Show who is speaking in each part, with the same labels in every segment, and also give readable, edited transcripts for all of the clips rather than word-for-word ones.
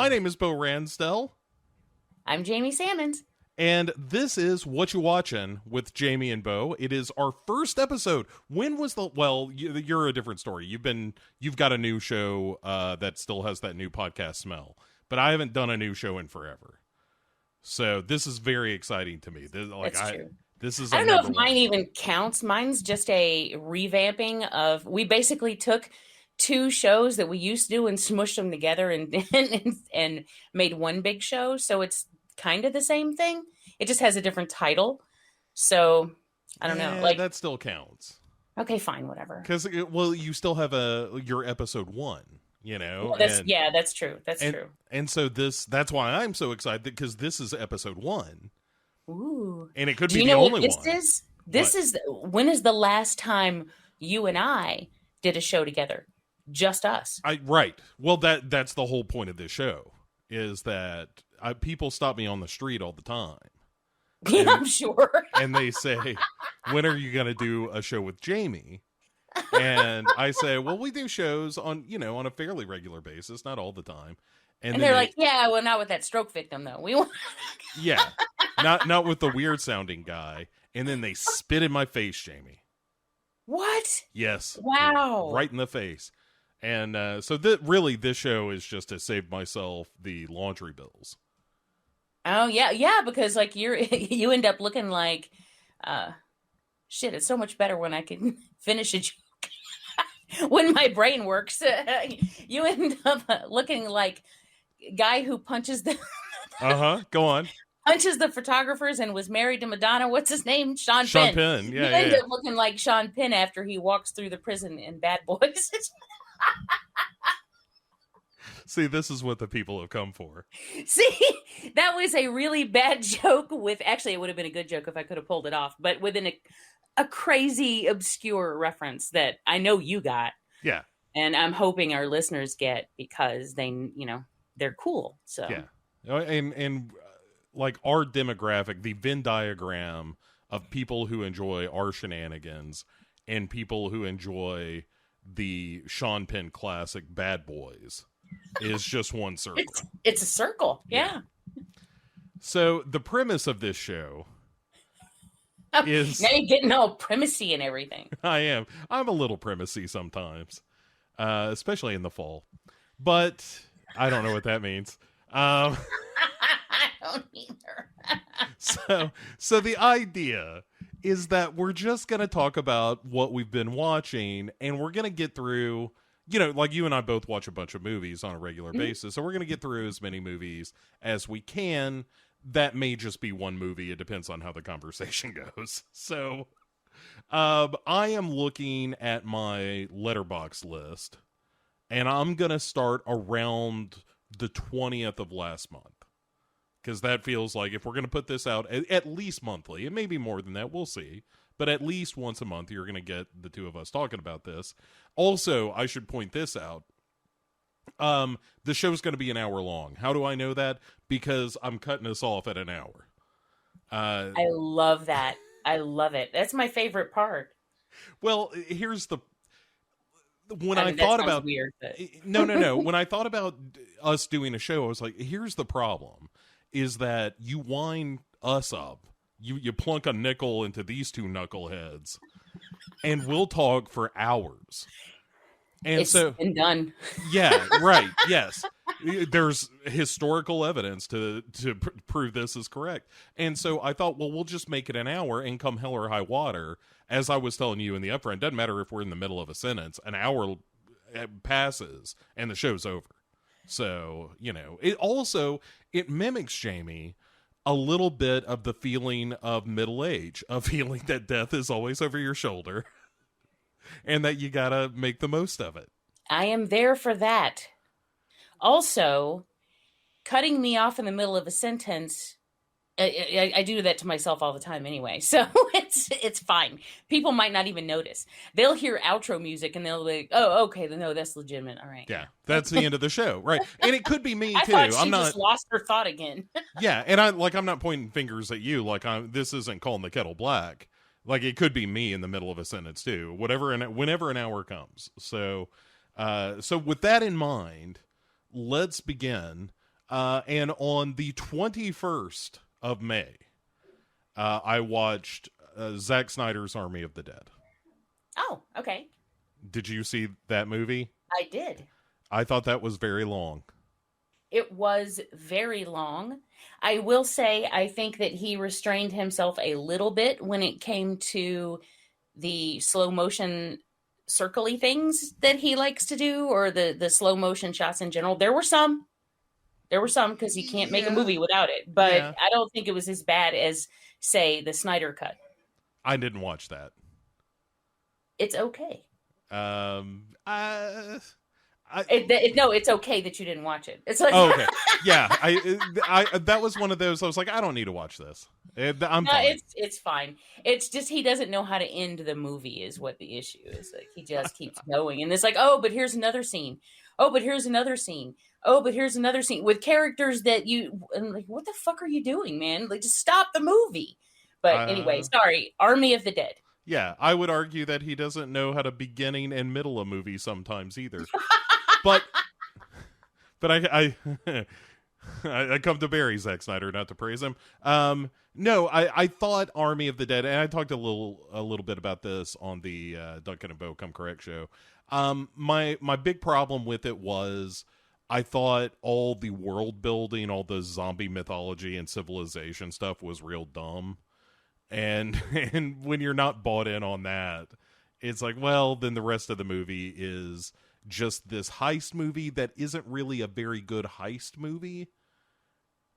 Speaker 1: My name is Bo Ransdell.
Speaker 2: I'm Jamie Sammons.
Speaker 1: And this is What You Watchin' with Jamie and Bo. It is our first episode. When was the... Well, you're a different story. You've got a new show that still has that new podcast smell. But I haven't done a new show in forever. So this is very exciting to me.
Speaker 2: That's true.
Speaker 1: This is
Speaker 2: I don't know if mine even counts. Mine's just a revamping of... We basically took two shows that we used to do and smushed them together and made one big show. So it's kind of the same thing. It just has a different title. So I don't know. Like
Speaker 1: that still counts.
Speaker 2: Okay, fine, whatever.
Speaker 1: Because you still have your episode 1, you know.
Speaker 2: Well, that's true. That's true.
Speaker 1: And so that's why I'm so excited, because this is episode 1.
Speaker 2: Ooh.
Speaker 1: And it could be the only one.
Speaker 2: This is when is the last time you and I did a show together? Just us.
Speaker 1: Right. Well, that's the whole point of this show, is that people stop me on the street all the time.
Speaker 2: Yeah, I'm sure.
Speaker 1: And they say, when are you going to do a show with Jamie? And I say, well, we do shows on a fairly regular basis, not all the time.
Speaker 2: And they're like, yeah, well, not with that stroke victim, though. We want.
Speaker 1: Yeah. Not with the weird sounding guy. And then they spit in my face, Jamie.
Speaker 2: What?
Speaker 1: Yes.
Speaker 2: Wow.
Speaker 1: Right in the face. And so really, this show is just to save myself the laundry bills.
Speaker 2: Oh yeah, because like you end up looking like, shit. It's so much better when I can finish a joke. When my brain works, you end up looking like guy who punches the.
Speaker 1: Go on.
Speaker 2: Punches the photographers and was married to Madonna. What's his name? Sean
Speaker 1: Penn. Yeah,
Speaker 2: you end up looking like Sean Penn after he walks through the prison in Bad Boys.
Speaker 1: See, this is what the people have come for.
Speaker 2: See, that was a really bad joke actually, it would have been a good joke if I could have pulled it off, but within a crazy, obscure reference that I know you got.
Speaker 1: Yeah.
Speaker 2: And I'm hoping our listeners get, because they're cool. So
Speaker 1: yeah. And like our demographic, the Venn diagram of people who enjoy our shenanigans and people who enjoy the Sean Penn classic Bad Boys is just one circle.
Speaker 2: It's a circle. Yeah.
Speaker 1: So the premise of this show is...
Speaker 2: Now you're getting all primacy and everything.
Speaker 1: I am. I'm a little primacy sometimes, especially in the fall. But I don't know what that means.
Speaker 2: I don't either.
Speaker 1: So the idea is that we're just going to talk about what we've been watching, and we're going to get through... like you and I both watch a bunch of movies on a regular basis, so we're going to get through as many movies as we can. That may just be one movie. It depends on how the conversation goes. So I am looking at my Letterboxd list, and I'm going to start around the 20th of last month, because that feels like if we're going to put this out at least monthly, it may be more than that, we'll see. But at least once a month, you're going to get the two of us talking about this. Also, I should point this out. The show's going to be an hour long. How do I know that? Because I'm cutting us off at an hour.
Speaker 2: I love that. I love it. That's my favorite part.
Speaker 1: Well, here's the... When I thought about...
Speaker 2: Weird, but...
Speaker 1: No. When I thought about us doing a show, I was like, here's the problem. Is that you wind us up. You plunk a nickel into these two knuckleheads, and we'll talk for hours. And
Speaker 2: it's been done.
Speaker 1: Yeah, right. Yes. There's historical evidence to prove this is correct. And so I thought, well, we'll just make it an hour, and come hell or high water, as I was telling you in the upfront, doesn't matter if we're in the middle of a sentence, an hour passes and the show's over. So, it mimics, Jamie, a little bit of the feeling of middle age, a feeling that death is always over your shoulder and that you gotta make the most of it.
Speaker 2: I am there for that. Also, cutting me off in the middle of a sentence, I do that to myself all the time anyway, so it's fine. People might not even notice. They'll hear outro music and they'll be like, oh, okay, no, that's legitimate. All right.
Speaker 1: Yeah, that's the end of the show, right? And it could be me too.
Speaker 2: I thought she just lost her thought again.
Speaker 1: Yeah, and I'm not pointing fingers at you. Like this isn't calling the kettle black. Like it could be me in the middle of a sentence too. Whenever an hour comes. So with that in mind, let's begin. And on the 21st of May, I watched Zack Snyder's Army of the Dead.
Speaker 2: Oh, okay.
Speaker 1: Did you see that movie?
Speaker 2: I did.
Speaker 1: I thought that was very long.
Speaker 2: It was very long. I will say, I think that he restrained himself a little bit when it came to the slow motion circly things that he likes to do, or the slow motion shots in general. There were some because you can't make a
Speaker 1: Yeah.
Speaker 2: movie without it, but
Speaker 1: Yeah.
Speaker 2: I don't think it was as bad as, say, the Snyder cut.
Speaker 1: I didn't watch that.
Speaker 2: It's okay. No, it's okay that you didn't watch it. It's like,
Speaker 1: Oh, okay. Yeah, I that was one of those. I was like, I don't need to watch this. I'm
Speaker 2: no,
Speaker 1: fine.
Speaker 2: it's fine. It's just he doesn't know how to end the movie is what the issue is. Like, he just keeps going, and it's like, oh, but here's another scene. Oh, but here's another scene. Oh, but here's another scene with characters that and like, what the fuck are you doing, man? Like, just stop the movie. But anyway, sorry, Army of the Dead.
Speaker 1: Yeah, I would argue that he doesn't know how to beginning and middle a movie sometimes either. but I I come to bury Zack Snyder, not to praise him. No, I thought Army of the Dead, and I talked a little bit about this on the Duncan and Bo Come Correct show. My big problem with it was I thought all the world building, all the zombie mythology and civilization stuff was real dumb. And and when you're not bought in on that, it's like, well, then the rest of the movie is just this heist movie that isn't really a very good heist movie.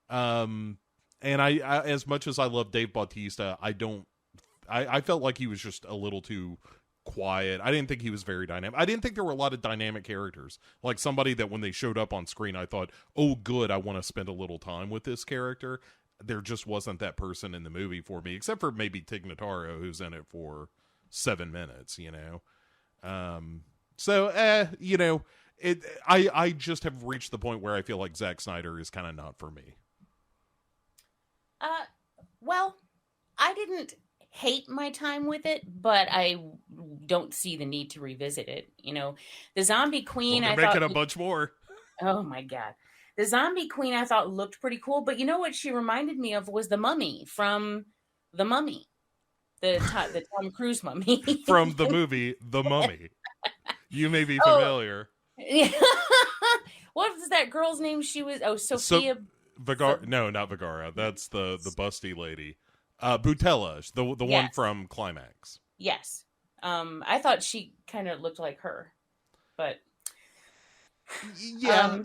Speaker 1: And I as much as I love Dave Bautista, I felt like he was just a little too quiet. I didn't think he was very dynamic. I didn't think there were a lot of dynamic characters. Like somebody that when they showed up on screen, I thought, oh, good, I want to spend a little time with this character. There just wasn't that person in the movie for me, except for maybe Tig Notaro, who's in it for 7 minutes, you know? I just have reached the point where I feel like Zack Snyder is kind of not for me.
Speaker 2: Well, I didn't hate my time with it, but I don't see the need to revisit it. You know, the Zombie Queen,
Speaker 1: Well,
Speaker 2: I
Speaker 1: they're
Speaker 2: thought,
Speaker 1: making a bunch more.
Speaker 2: oh my God. The Zombie Queen I thought looked pretty cool, but you know what she reminded me of was the Mummy from The Mummy. The Tom Cruise Mummy.
Speaker 1: From the movie The Mummy. You may be familiar.
Speaker 2: Yeah. What was that girl's name? She was Sophia
Speaker 1: Vergara. No, not Vergara. That's the busty lady. Butella, the one from Climax.
Speaker 2: Yes. I thought she kind of looked like her, but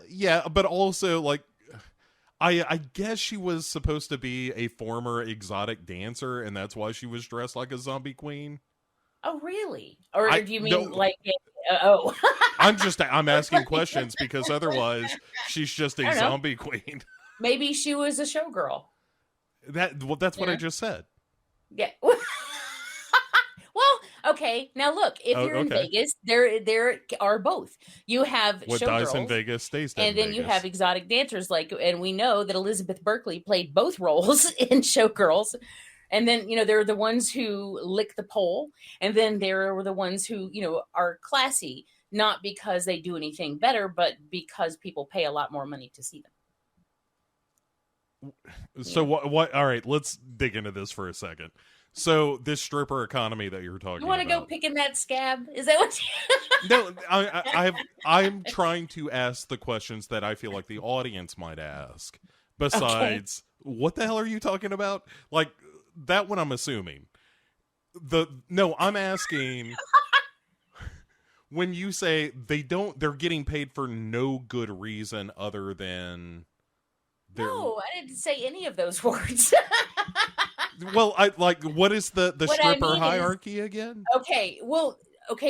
Speaker 1: yeah, but also like I guess she was supposed to be a former exotic dancer, and that's why she was dressed like a zombie queen.
Speaker 2: Oh, really? Or do you mean
Speaker 1: no,
Speaker 2: like? Oh,
Speaker 1: I'm asking questions because otherwise she's just a zombie queen.
Speaker 2: Maybe she was a showgirl.
Speaker 1: That's what I just said.
Speaker 2: Yeah. Well, okay. Now look, if you're in Vegas, there are both. You have
Speaker 1: what
Speaker 2: showgirls,
Speaker 1: dies in Vegas stays in
Speaker 2: and then
Speaker 1: Vegas.
Speaker 2: you have exotic dancers. And we know that Elizabeth Berkley played both roles in Showgirls. And then, there are the ones who lick the pole, and then there are the ones who, are classy, not because they do anything better, but because people pay a lot more money to see them.
Speaker 1: So what? All right, let's dig into this for a second. So this stripper economy that you're talking about.
Speaker 2: You want to go picking that scab? Is that what you...
Speaker 1: No, I'm trying to ask the questions that I feel like the audience might ask. Besides, what the hell are you talking about? Like, that one I'm assuming. I'm asking... when you say they're getting paid for no good reason other than...
Speaker 2: No, I didn't say any of those words.
Speaker 1: Well, what is the stripper hierarchy again?
Speaker 2: Okay,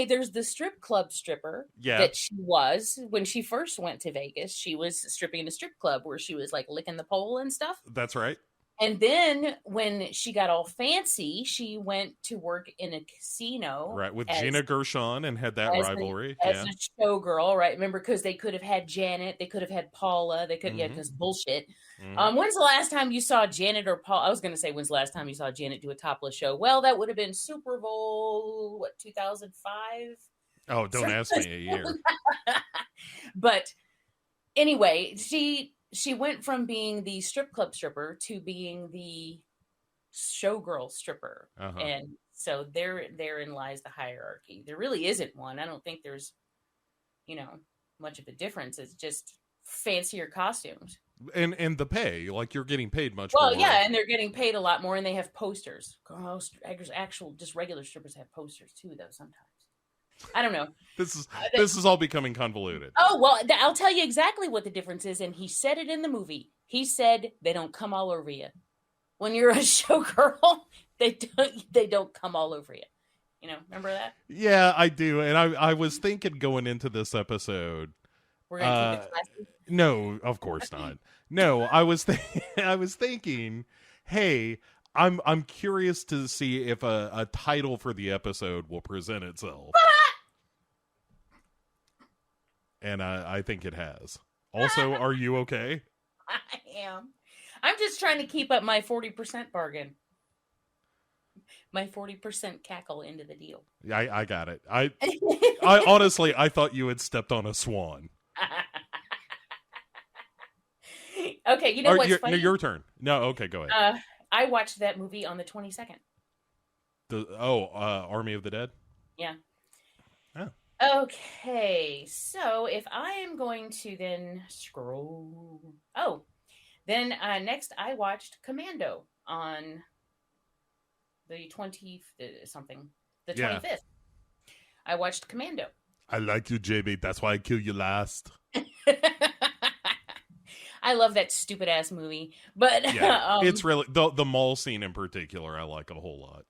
Speaker 2: there's the strip club stripper that she was when she first went to Vegas. She was stripping in a strip club where she was like licking the pole and stuff.
Speaker 1: That's right.
Speaker 2: And then when she got all fancy, she went to work in a casino.
Speaker 1: Right, with Gina Gershon and had that rivalry.
Speaker 2: As a showgirl, right? Remember, because they could have had Janet, they could have had Paula, they could, because bullshit. Mm-hmm. When's the last time you saw Janet or Paula? I was going to say, when's the last time you saw Janet do a topless show? Well, that would have been Super Bowl, 2005? Oh,
Speaker 1: don't ask me a year.
Speaker 2: But anyway, she she went from being the strip club stripper to being the showgirl stripper.
Speaker 1: Uh-huh.
Speaker 2: And so therein lies the hierarchy. There really isn't one. I don't think there's, you know, much of a difference. It's just fancier costumes.
Speaker 1: And the pay, like you're getting paid much
Speaker 2: Well,
Speaker 1: more.
Speaker 2: yeah, and they're getting paid a lot more, and they have posters. Actual, just regular strippers have posters too, though. Sometimes I don't know.
Speaker 1: This is all becoming convoluted.
Speaker 2: Oh well, I'll tell you exactly what the difference is, and he said it in the movie. He said they don't come all over you. When you're a showgirl, they don't come all over you. You know, remember that?
Speaker 1: Yeah, I do. And I was thinking going into this episode.
Speaker 2: We're gonna keep it classy.
Speaker 1: No, of course not. No, I was thinking, hey, I'm curious to see if a title for the episode will present itself. And I think it has. Also, are you okay?
Speaker 2: I am. I'm just trying to keep up my 40% bargain. My 40% cackle into the deal.
Speaker 1: I got it. I honestly, I thought you had stepped on a swan.
Speaker 2: Okay, you know what's funny?
Speaker 1: No, your turn. No, okay, go ahead.
Speaker 2: I watched that movie on the 22nd.
Speaker 1: Army of the Dead?
Speaker 2: Yeah.
Speaker 1: Oh.
Speaker 2: Okay, so if I am going to then scroll... then next I watched Commando on the 20 something, the 25th. I watched Commando.
Speaker 1: I like you, JB. That's why I kill you last.
Speaker 2: I love that stupid ass movie, but
Speaker 1: yeah, it's really the mall scene in particular. I like a whole lot.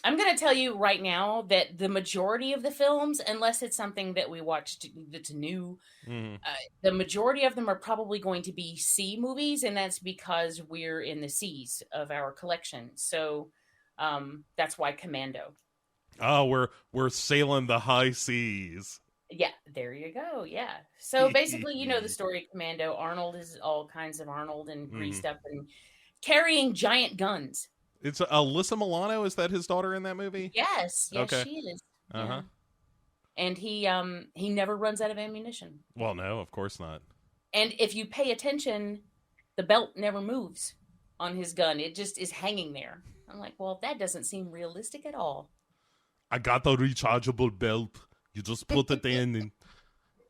Speaker 2: I'm going to tell you right now that the majority of the films, unless it's something that we watched that's new, the majority of them are probably going to be C movies, and that's because we're in the C's of our collection. So that's why Commando.
Speaker 1: Oh, we're sailing the high seas.
Speaker 2: Yeah, there you go. Yeah. So basically, you know the story of Commando. Arnold is all kinds of Arnold and greased up and carrying giant guns.
Speaker 1: It's Alyssa Milano. Is that his daughter in that movie?
Speaker 2: Yes. Yes,
Speaker 1: okay.
Speaker 2: she is.
Speaker 1: Uh-huh.
Speaker 2: Yeah. And he never runs out of ammunition.
Speaker 1: Well, no, of course not.
Speaker 2: And if you pay attention, the belt never moves on his gun. It just is hanging there. I'm like, well, that doesn't seem realistic at all.
Speaker 1: I got the rechargeable belt. You just put it in and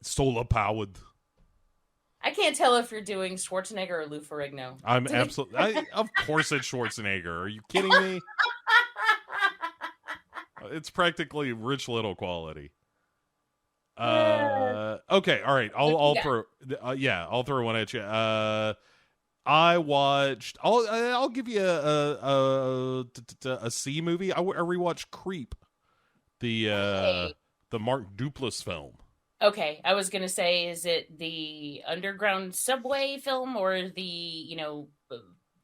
Speaker 1: solar powered.
Speaker 2: I can't tell if you're doing Schwarzenegger or Lou Ferrigno.
Speaker 1: I'm absolutely... of course it's Schwarzenegger. Are you kidding me? It's practically Rich Little quality. Okay, all right. I'll throw... I'll throw one at you. I watched... I'll give you a C movie. I rewatched Creep. The Mark Duplass film.
Speaker 2: Okay, I was gonna say, is it the underground subway film or the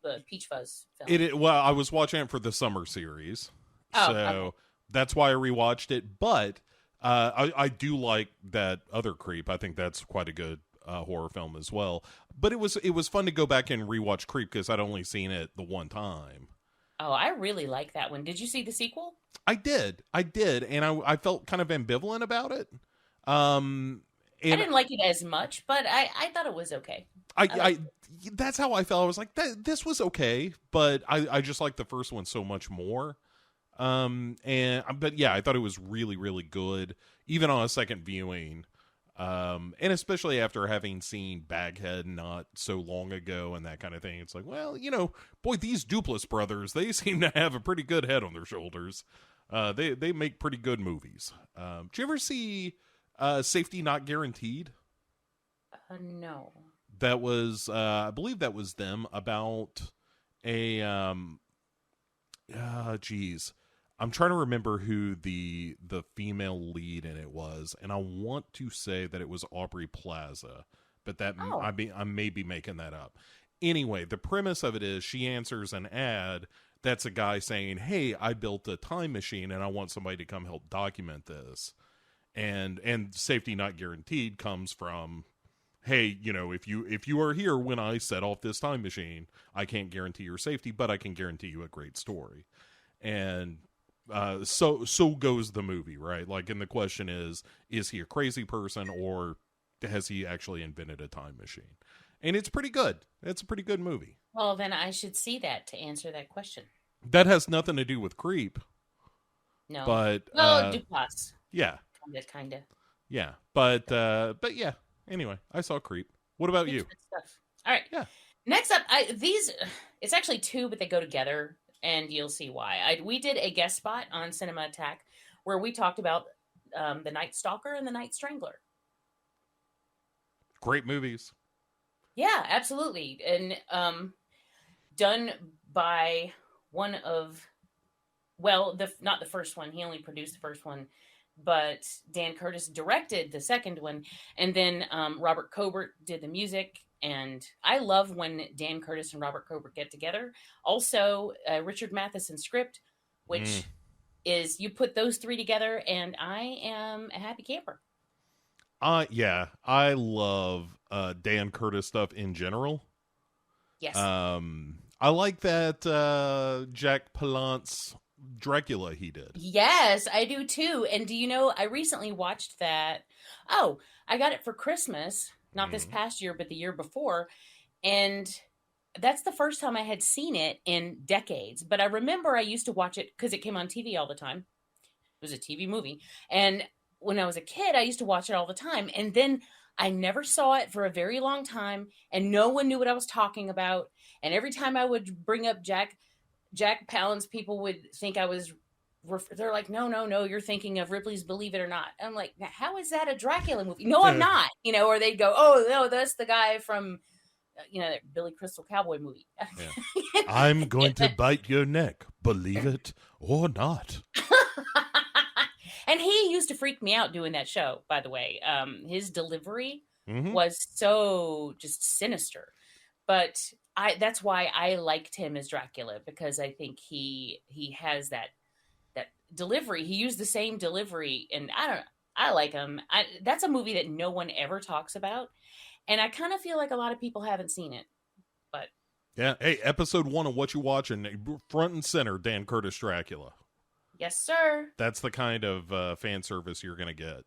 Speaker 2: the Peach Fuzz film?
Speaker 1: Well, I was watching it for the summer series, so that's why I rewatched it. But I do like that other Creep. I think that's quite a good horror film as well. But it was fun to go back and rewatch Creep because I'd only seen it the one time.
Speaker 2: Oh, I really like that one. Did you see the sequel?
Speaker 1: I did, and I felt kind of ambivalent about it. I
Speaker 2: didn't like it as much, but I thought it was okay.
Speaker 1: That's how I felt. I was like, this was okay, but I just like the first one so much more. But yeah, I thought it was really, really good, even on a second viewing. And especially after having seen Baghead not so long ago and that kind of thing, it's like, well, boy, these Duplass brothers, they seem to have a pretty good head on their shoulders. They make pretty good movies. Did you ever see Safety Not Guaranteed?
Speaker 2: No.
Speaker 1: That was, I believe that was them about a, geez. I'm trying to remember who the female lead in it was, and I want to say that it was Aubrey Plaza, but I may be making that up. Anyway, the premise of it is she answers an ad that's a guy saying, hey, I built a time machine and I want somebody to come help document this. And Safety Not Guaranteed comes from, hey, if you are here when I set off this time machine, I can't guarantee your safety, but I can guarantee you a great story. And so goes the movie, right? Like, and the question is he a crazy person or has he actually invented a time machine? and it's pretty good. It's a pretty good movie.
Speaker 2: Well, then I should see that to answer that question.
Speaker 1: That has nothing to do with Creep,
Speaker 2: No.
Speaker 1: but
Speaker 2: Well, Dupas.
Speaker 1: yeah,
Speaker 2: Kinda.
Speaker 1: yeah, but yeah. Anyway, I saw Creep. What about you?
Speaker 2: Good stuff. All right.
Speaker 1: Yeah.
Speaker 2: Next up, it's actually two, but they go together, and you'll see why. We did a guest spot on Cinema Attack where we talked about the Night Stalker and the Night Strangler.
Speaker 1: Great movies.
Speaker 2: Yeah, absolutely, and done by one of, well, not the first one. He only produced the first one, but Dan Curtis directed the second one, and then Robert Cobert did the music. And I love when Dan Curtis and Robert Cobert get together. Also, Richard Matheson script, which is, you put those three together, and I am a happy camper.
Speaker 1: Yeah, I love Dan Curtis stuff in general.
Speaker 2: Yes.
Speaker 1: I like that Jack Palance Dracula he did.
Speaker 2: Yes, I do too. And do you know, I recently watched that. Oh, I got it for Christmas, not this past year, but the year before. And that's the first time I had seen it in decades. But I remember I used to watch it because it came on TV all the time. It was a TV movie. And when I was a kid, I used to watch it all the time. And then I never saw it for a very long time, and no one knew what I was talking about. And every time I would bring up Jack Palance, people would think I was, they're like, no, you're thinking of Ripley's Believe It or Not. I'm like, how is that a Dracula movie? No, I'm not. Or they'd go, oh, no, that's the guy from, that Billy Crystal Cowboy movie.
Speaker 1: Yeah. I'm going to bite your neck, believe it or not.
Speaker 2: And he used to freak me out doing that show, by the way. His delivery
Speaker 1: Mm-hmm.
Speaker 2: was so just sinister. But that's why I liked him as Dracula, because I think he has that delivery. He used the same delivery, and I like him. That's a movie that no one ever talks about, and I kind of feel like a lot of people haven't seen it. But
Speaker 1: yeah, hey, episode 1 of What You Watching, front and center, Dan Curtis Dracula.
Speaker 2: yes, sir.
Speaker 1: That's the kind of fan service you're going to get.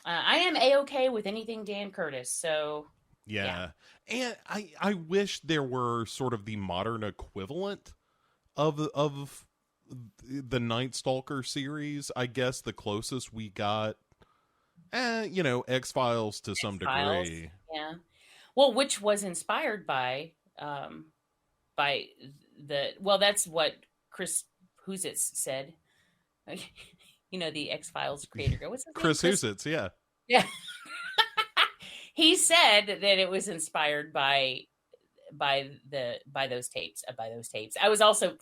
Speaker 2: I am A-okay with anything Dan Curtis, so
Speaker 1: Yeah. And I wish there were sort of the modern equivalent of the Night Stalker series. I guess the closest we got, X-Files to some
Speaker 2: X-Files,
Speaker 1: degree.
Speaker 2: yeah. Well, which was inspired by that's what Chris Husitz said. The X-Files creator. What's his name?
Speaker 1: Chris Husitz, yeah.
Speaker 2: Yeah. He said that it was inspired by those tapes. I was also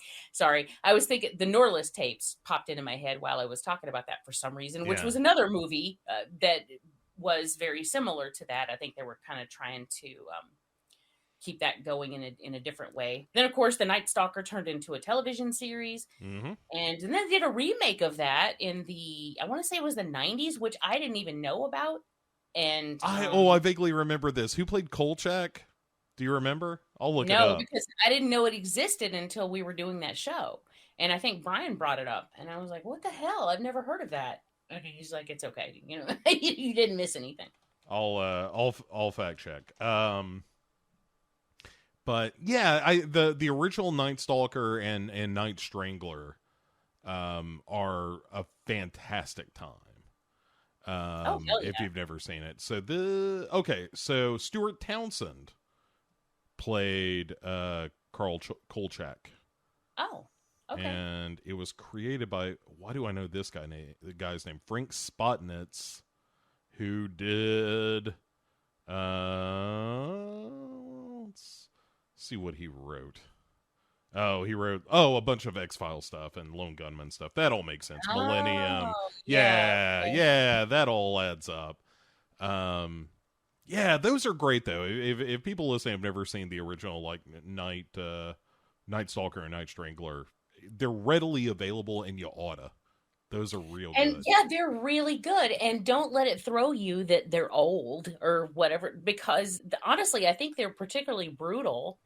Speaker 2: I was thinking the Norless tapes popped into my head while I was talking about that for some reason, which was another movie that was very similar to that. I think they were kind of trying to keep that going in a different way. Then, of course, the Night Stalker turned into a television series, and then they did a remake of that in I want to say it was the 90s, which I didn't even know about. And
Speaker 1: I vaguely remember this. Who played Kolchak? Do you remember? I'll look it up.
Speaker 2: No, because I didn't know it existed until we were doing that show. And I think Brian brought it up. And I was like, what the hell? I've never heard of that. And he's like, it's okay. You didn't miss anything.
Speaker 1: I'll fact check. But yeah, the original Night Stalker and Night Strangler are a fantastic time. If you've never seen it. So Stuart Townsend played Carl Kolchak.
Speaker 2: Oh, okay.
Speaker 1: And it was created by, why do I know this guy the guy's name? Frank Spotnitz, who did let's see what he wrote. Oh, he wrote a bunch of X-Files stuff and Lone Gunman stuff. That all makes sense. Millennium. Yeah, that all adds up. Yeah, those are great though. If people listening have never seen the original Night Stalker and Night Strangler, they're readily available and you oughta. Those are real good.
Speaker 2: And yeah, they're really good. And don't let it throw you that they're old or whatever, because honestly, I think they're particularly brutal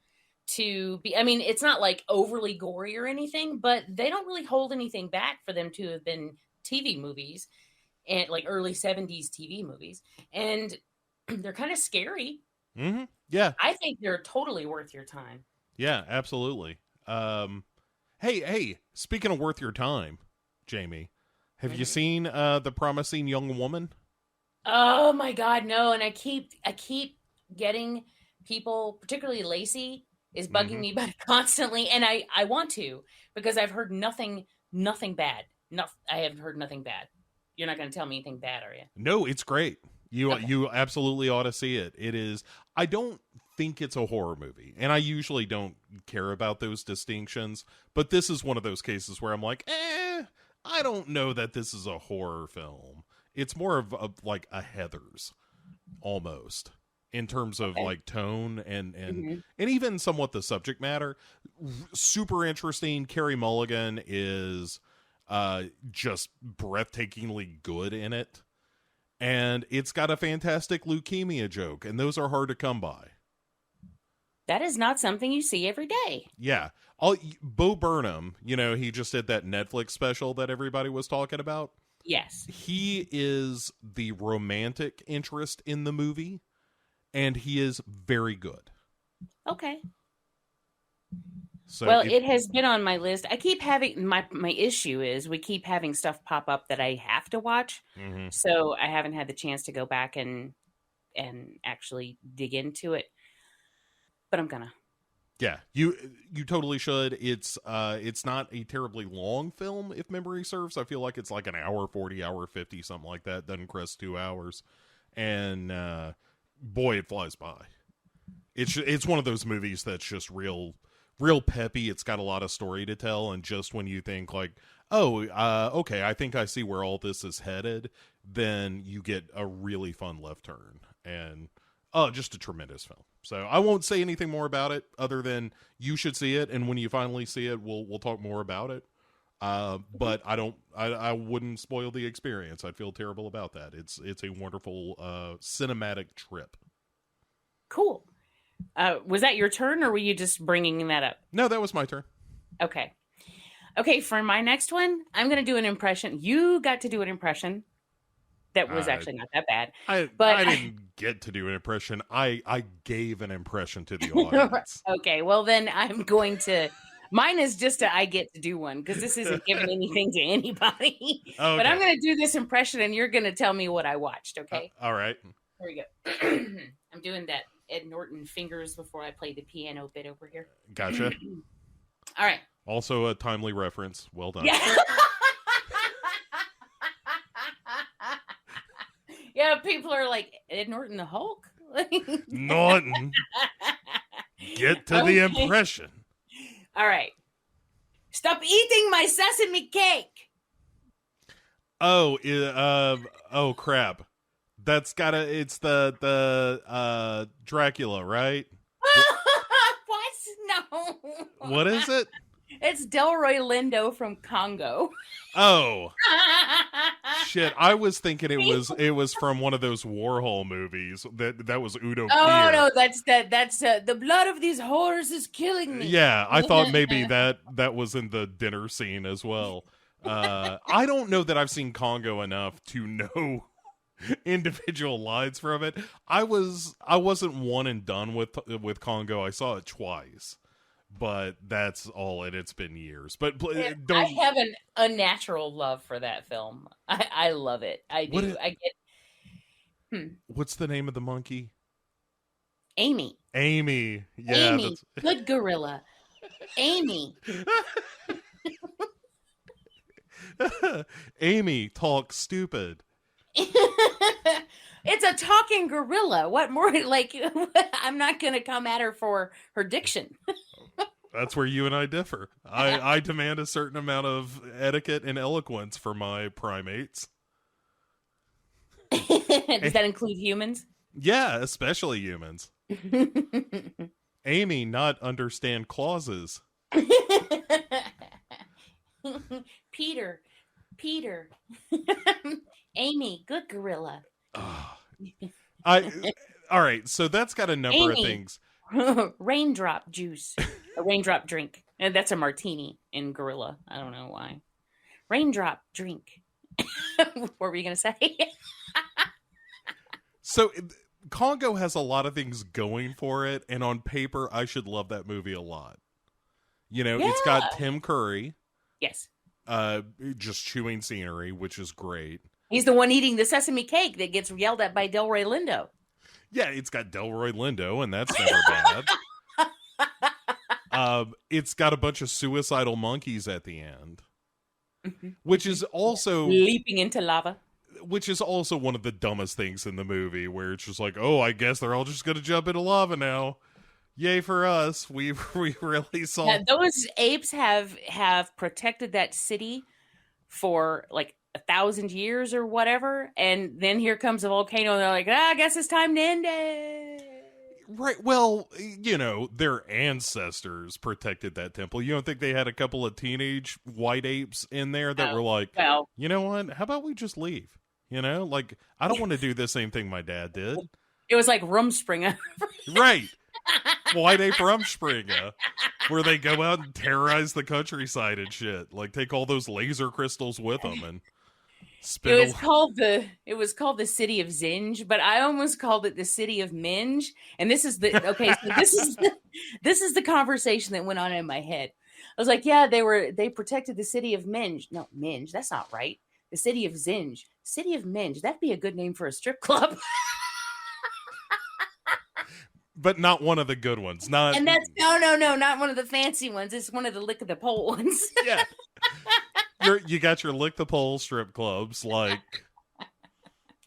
Speaker 2: to be. I mean, it's not like overly gory or anything, but they don't really hold anything back for them to have been TV movies, and like early 70s TV movies. And they're kind of scary.
Speaker 1: Yeah,
Speaker 2: I think they're totally worth your time.
Speaker 1: yeah, absolutely. Hey, speaking of worth your time, Jamie, have you
Speaker 2: Mhm.
Speaker 1: seen The Promising Young Woman?
Speaker 2: Oh my God, no! And I keep getting people, particularly Lacey, is bugging
Speaker 1: Mm-hmm.
Speaker 2: me about it constantly, and I want to because I've heard nothing bad. No, I haven't heard nothing bad. You're not going to tell me anything bad, are you?
Speaker 1: No, it's great. You
Speaker 2: Okay.
Speaker 1: you absolutely ought to see it. It is. I don't think it's a horror movie, and I usually don't care about those distinctions. But this is one of those cases where I'm like, I don't know that this is a horror film. It's more of like a Heather's almost in terms of
Speaker 2: Okay.
Speaker 1: like tone
Speaker 2: Hmm.
Speaker 1: and even somewhat the subject matter. Super interesting. Carrie Mulligan is just breathtakingly good in it, and it's got a fantastic leukemia joke, and those are hard to come by.
Speaker 2: That is not something you see every day.
Speaker 1: Yeah. Bo Burnham, he just did that Netflix special that everybody was talking about.
Speaker 2: Yes.
Speaker 1: He is the romantic interest in the movie, and he is very good.
Speaker 2: Okay.
Speaker 1: So
Speaker 2: Well,
Speaker 1: if
Speaker 2: it has been on my list. I keep having my issue is we keep having stuff pop up that I have to watch.
Speaker 1: mhm.
Speaker 2: So I haven't had the chance to go back and actually dig into it, but I'm gonna.
Speaker 1: Yeah, you totally should. It's not a terribly long film if memory serves. I feel like it's like an hour 40, hour 50, something like that. Doesn't crest 2 hours, and boy, it flies by. It's one of those movies that's just real peppy. It's got a lot of story to tell, and just when you think like, oh, okay, I think I see where all this is headed, then you get a really fun left turn, and just a tremendous film. So I won't say anything more about it other than you should see it, and when you finally see it, we'll talk more about it. But I wouldn't spoil the experience. I'd feel terrible about that. It's a wonderful cinematic trip.
Speaker 2: Cool. Was that your turn, or were you just bringing that up?
Speaker 1: No, that was my turn.
Speaker 2: Okay. Okay. For my next one, I'm gonna do an impression. You got to do an impression that was
Speaker 1: Uh,
Speaker 2: actually not that bad,
Speaker 1: I
Speaker 2: but
Speaker 1: I didn't get to do an impression. I gave an impression to the audience.
Speaker 2: okay. Well, then I'm going to. Mine is just I get to do one because this isn't giving anything to anybody. But I'm
Speaker 1: Okay.
Speaker 2: going to do this impression, and you're going to tell me what I watched. Okay.
Speaker 1: All right.
Speaker 2: Here we go. I'm doing that Ed Norton fingers before I play the piano bit over here.
Speaker 1: Gotcha.
Speaker 2: All right.
Speaker 1: Also a timely reference. Well done.
Speaker 2: Yeah. Yeah, people are like, Ed Norton the Hulk?
Speaker 1: Norton, get to the
Speaker 2: Okay.
Speaker 1: impression.
Speaker 2: All right. Stop eating my sesame cake.
Speaker 1: Oh, oh crap. That's gotta. It's the Dracula, right?
Speaker 2: What? No.
Speaker 1: What is it?
Speaker 2: It's Delroy Lindo from Congo.
Speaker 1: Oh shit! I was thinking it was from one of those Warhol movies. That was Udo
Speaker 2: Oh
Speaker 1: Kier.
Speaker 2: no, that's the blood of these whores is killing me.
Speaker 1: Yeah, I thought maybe that was in the dinner scene as well. I don't know that I've seen Congo enough to know individual lines from it. I wasn't one and done with Congo. I saw it twice, but that's all. And it's been years. But
Speaker 2: I
Speaker 1: don't.
Speaker 2: have an unnatural love for that film. I love it. I
Speaker 1: What
Speaker 2: do. I get
Speaker 1: What's the name of the monkey?
Speaker 2: Amy.
Speaker 1: Amy. Yeah,
Speaker 2: Amy, good gorilla. Amy.
Speaker 1: that's Amy talks stupid.
Speaker 2: It's a talking gorilla. What more? Like, I'm not going to come at her for her diction.
Speaker 1: That's where you and I differ. I demand a certain amount of etiquette and eloquence for my primates.
Speaker 2: Does that include humans?
Speaker 1: Yeah, especially humans. Amy not understand clauses.
Speaker 2: Peter. Amy, good gorilla.
Speaker 1: I all right, so that's got a number of
Speaker 2: Amy.
Speaker 1: things.
Speaker 2: Raindrop juice. A raindrop drink. And that's a martini in gorilla. I don't know why. Raindrop drink. What were you going to say?
Speaker 1: So Congo has a lot of things going for it, and on paper, I should love that movie a lot. It's got
Speaker 2: Yeah.
Speaker 1: Tim Curry,
Speaker 2: Yes.
Speaker 1: uh, just chewing scenery, which is great.
Speaker 2: He's the one eating the sesame cake that gets yelled at by Delroy Lindo.
Speaker 1: Yeah, it's got Delroy Lindo, and that's never bad. It's got a bunch of suicidal monkeys at the end, which is also
Speaker 2: Leaping into lava.
Speaker 1: one of the dumbest things in the movie, where it's just like, oh, I guess they're all just gonna jump into lava now. Yay for us! We really saw.
Speaker 2: Yeah, those apes have protected that city for like 1,000 years or whatever, and then here comes a volcano, and they're like, I guess it's time to end it.
Speaker 1: Right. Well, their ancestors protected that temple. You don't think they had a couple of teenage white apes in there that were like,
Speaker 2: Well,
Speaker 1: you know what? How about we just leave? Like, I don't want to do the same thing my dad did.
Speaker 2: it was like Rumspringa.
Speaker 1: Right. White ape Rumspringa, where they go out and terrorize the countryside and shit. Like, take all those laser crystals with them and spin.
Speaker 2: It was called the city of Zinj, but I almost called it the city of Minge. And this is this is the conversation that went on in my head. I was like, yeah, they protected the city of Minge. No, Minge, that's not right. The city of Zinj. City of Minge. That'd be a good name for a strip club.
Speaker 1: But not one of the good ones.
Speaker 2: And that's no, not one of the fancy ones. It's one of the lick of the pole ones.
Speaker 1: Yeah. You got your lick the pole strip clubs like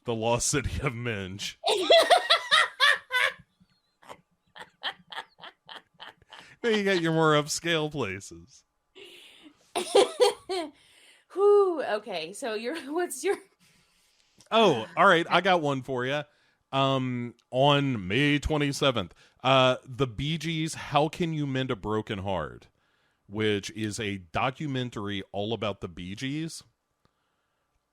Speaker 1: the Lost City of Minge. Then you got your more upscale places.
Speaker 2: Whew, okay, so what's your
Speaker 1: Oh, all right, I got one for you. On May 27th, the Bee Gees' How Can You Mend a Broken Heart, which is a documentary all about the Bee Gees.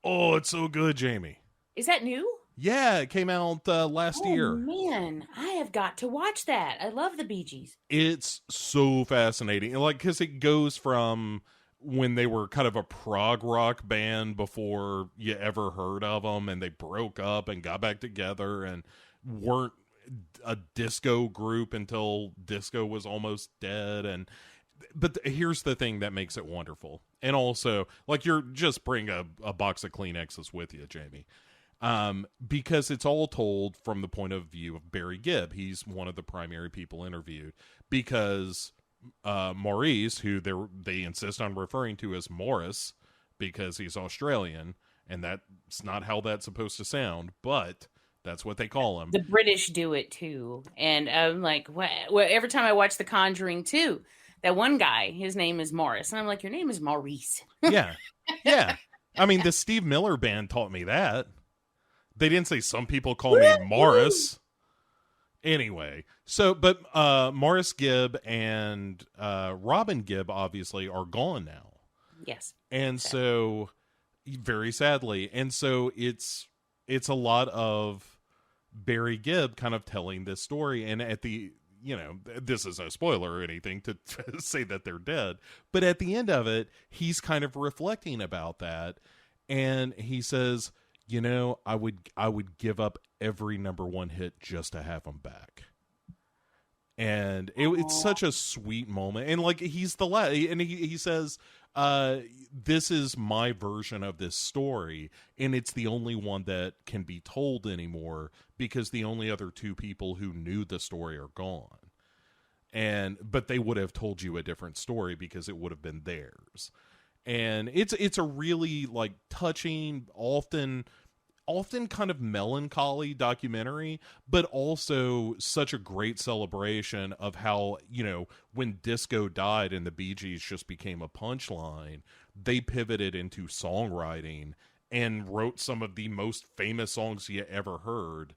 Speaker 1: Oh, it's so good, Jamie.
Speaker 2: Is that new?
Speaker 1: Yeah, it came out last year.
Speaker 2: Oh, man, I have got to watch that. I love the Bee Gees.
Speaker 1: It's so fascinating. Like, because it goes from when they were kind of a prog rock band before you ever heard of them, and they broke up and got back together and weren't a disco group until disco was almost dead. But here's the thing that makes it wonderful. And also, like, you're just bring a box of Kleenexes with you, Jamie. Because it's all told from the point of view of Barry Gibb. He's one of the primary people interviewed, because Maurice, who they insist on referring to as Morris because he's Australian, and that's not how that's supposed to sound, but that's what they call him.
Speaker 2: The British do it too. And I'm like, well, every time I watch The Conjuring 2, that one guy, his name is Morris. And I'm like, your name is Maurice.
Speaker 1: Yeah. Yeah. I mean, the Steve Miller Band taught me that. They didn't say some people call me Morris. Anyway, but Morris Gibb and Robin Gibb obviously are gone now.
Speaker 2: Yes.
Speaker 1: And so, very sadly. And so it's a lot of Barry Gibb kind of telling this story. And at the, this is no spoiler or anything to say that they're dead. But at the end of it, he's kind of reflecting about that. And he says, I would give up every number one hit just to have him back. And it's such a sweet moment. And like, he's the last, and he says, this is my version of this story, and it's the only one that can be told anymore, because the only other two people who knew the story are gone. But they would have told you a different story because it would have been theirs. And it's a really like touching, often kind of melancholy documentary, but also such a great celebration of how, when disco died and the Bee Gees just became a punchline, they pivoted into songwriting and wrote some of the most famous songs you ever heard,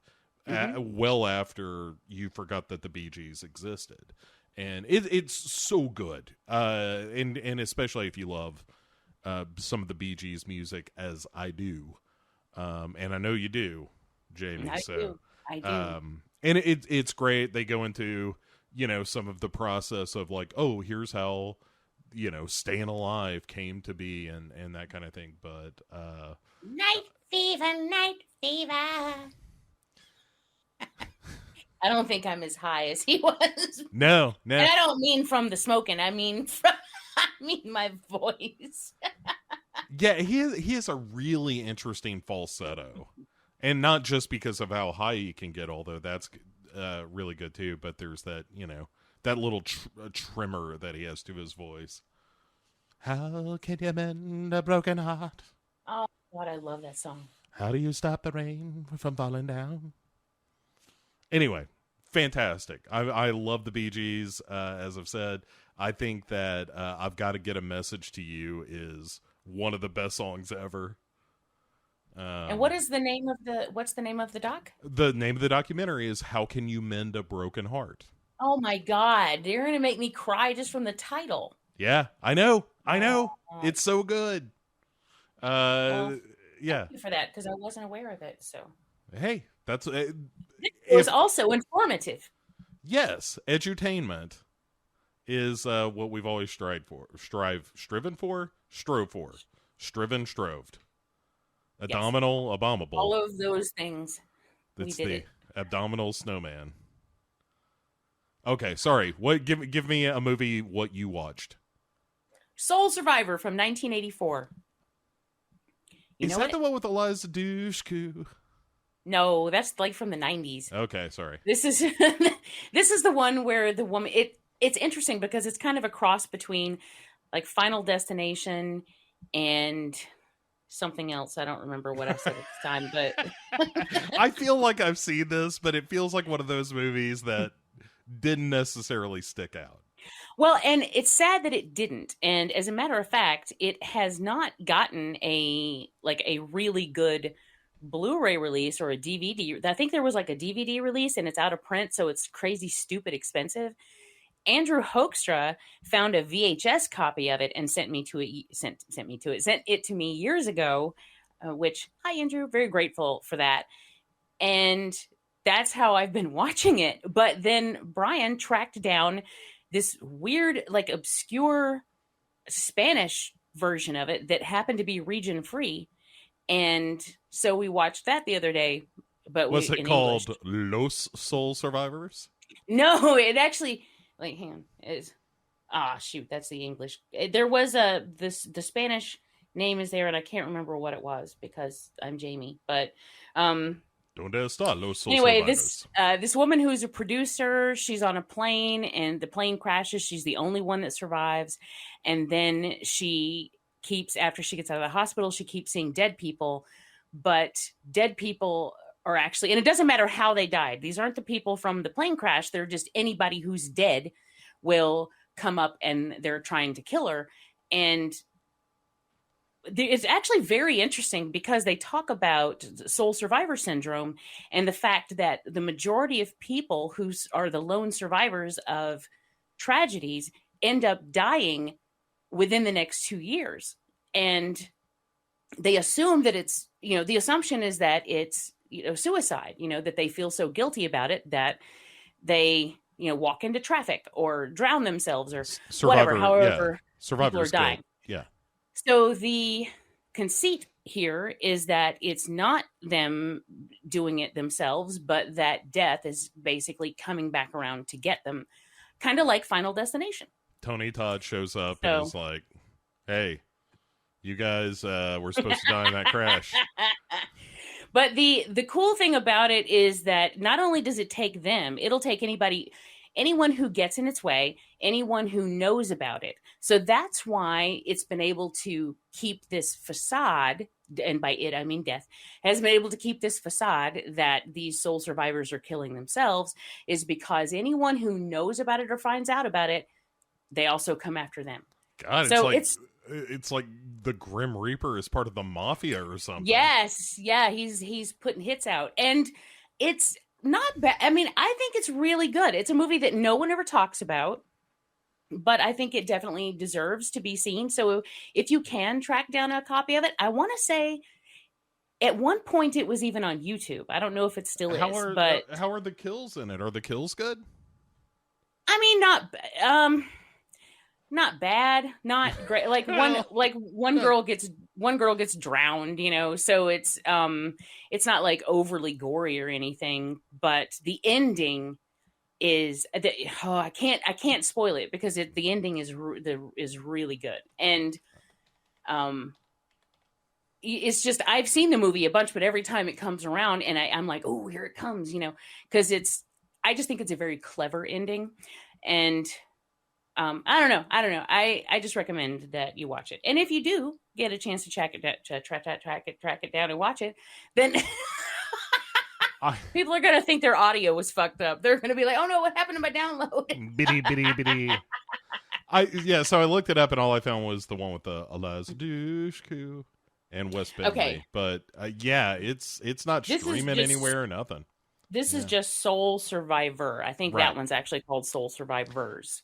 Speaker 1: well after you forgot that the Bee Gees existed. And it's so good. And especially if you love some of the Bee Gees music, as I do. And I know you do, Jamie.
Speaker 2: I do.
Speaker 1: And it's great. They go into, some of the process of like, oh, here's how, Staying Alive came to be and that kind of thing. But
Speaker 2: Night fever, night fever. I don't think I'm as high as he was.
Speaker 1: No, no.
Speaker 2: And I don't mean from the smoking. I mean from I mean my voice.
Speaker 1: Yeah, he has a really interesting falsetto. And not just because of how high he can get, although that's really good too, but there's that, that little trimmer that he has to his voice. How can you mend a broken heart?
Speaker 2: Oh God, I love that song.
Speaker 1: How do you stop the rain from falling down? Anyway, fantastic. I love the Bee Gees. As I've said, I think that I've Got to Get a Message to You is one of the best songs ever.
Speaker 2: And what's the name of the doc?
Speaker 1: The name of the documentary is How Can You Mend a Broken Heart?
Speaker 2: Oh my God, you're gonna make me cry just from the title.
Speaker 1: Yeah, I know.
Speaker 2: Oh.
Speaker 1: It's so good.
Speaker 2: Well,
Speaker 1: yeah.
Speaker 2: Thank you for that, because I wasn't aware of it. So
Speaker 1: Hey, that's
Speaker 2: it was also informative.
Speaker 1: Yes, edutainment is what we've always strove for. Stroved. Abdominal, abominable.
Speaker 2: All of those things.
Speaker 1: That's
Speaker 2: we did
Speaker 1: the
Speaker 2: it.
Speaker 1: abdominal snowman. Okay, sorry. What? Give me a movie. What you watched?
Speaker 2: Soul Survivor from 1984.
Speaker 1: Is that the one with Eliza Dushku?
Speaker 2: No, that's like from the 90s.
Speaker 1: Okay, sorry.
Speaker 2: This is this is the one where the woman. It's interesting because it's kind of a cross between like Final Destination and something else. I don't remember what I said at the time, but
Speaker 1: I feel like I've seen this, but it feels like one of those movies that didn't necessarily stick out.
Speaker 2: Well, and it's sad that it didn't. And as a matter of fact, it has not gotten a really good Blu-ray release or a DVD. I think there was like a DVD release and it's out of print, so it's crazy, stupid, expensive. Andrew Hoekstra found a VHS copy of it and sent it to me years ago, which, hi Andrew, very grateful for that. And that's how I've been watching it. But then Brian tracked down this weird, like obscure Spanish version of it that happened to be region free. And so we watched that the other day. But
Speaker 1: was it called
Speaker 2: English.
Speaker 1: Los Soul Survivors?
Speaker 2: No, it actually, like, hang on, is shoot, that's the English. There was the Spanish name is there, and I can't remember what it was because I'm Jamie. But
Speaker 1: Donde está Los Soul
Speaker 2: anyway,
Speaker 1: Survivors?
Speaker 2: this woman who's a producer, she's on a plane, and the plane crashes. She's the only one that survives, and then after she gets out of the hospital, she keeps seeing dead people, but dead people are actually, and it doesn't matter how they died. These aren't the people from the plane crash. They're just anybody who's dead will come up and they're trying to kill her. And it's actually very interesting because they talk about soul survivor syndrome and the fact that the majority of people who are the lone survivors of tragedies end up dying within the next 2 years. And they assume that it's, the assumption is that it's, suicide, that they feel so guilty about it that they, walk into traffic or drown themselves or whatever, however people are dying.
Speaker 1: Yeah.
Speaker 2: So the conceit here is that it's not them doing it themselves, but that death is basically coming back around to get them, kind of like Final Destination.
Speaker 1: Tony Todd shows up and is like, hey, you guys were supposed to die in that crash.
Speaker 2: But the cool thing about it is that not only does it take them, it'll take anyone who gets in its way, anyone who knows about it. So that's why it's been able to keep this facade, and by it I mean death, has been able to keep this facade that these soul survivors are killing themselves, is because anyone who knows about it or finds out about it, they also come after them.
Speaker 1: God, so it's like the Grim Reaper is part of the mafia or something.
Speaker 2: Yes, yeah, he's putting hits out, and it's not bad. I mean, I think it's really good. It's a movie that no one ever talks about, but I think it definitely deserves to be seen. So if you can track down a copy of it, I want to say at one point it was even on YouTube. I don't know if it still is, but
Speaker 1: how are the kills in it? Are the kills good?
Speaker 2: I mean, not bad, not great. Like one girl gets one girl gets drowned, so it's not like overly gory or anything, but the ending I can't spoil it because the ending is really good. And it's just, I've seen the movie a bunch, but every time it comes around and I'm like, oh, here it comes, because I just think it's a very clever ending. And I don't know. I just recommend that you watch it. And if you do get a chance to track it down and watch it, then people are going to think their audio was fucked up. They're going to be like, oh no, what happened to my download?
Speaker 1: Bitty. So I looked it up and all I found was the one with the Eliza Dushku and Wes Bentley. Okay. But it's not streaming anywhere or nothing.
Speaker 2: This is just Soul Survivor. I think that one's actually called Soul Survivors.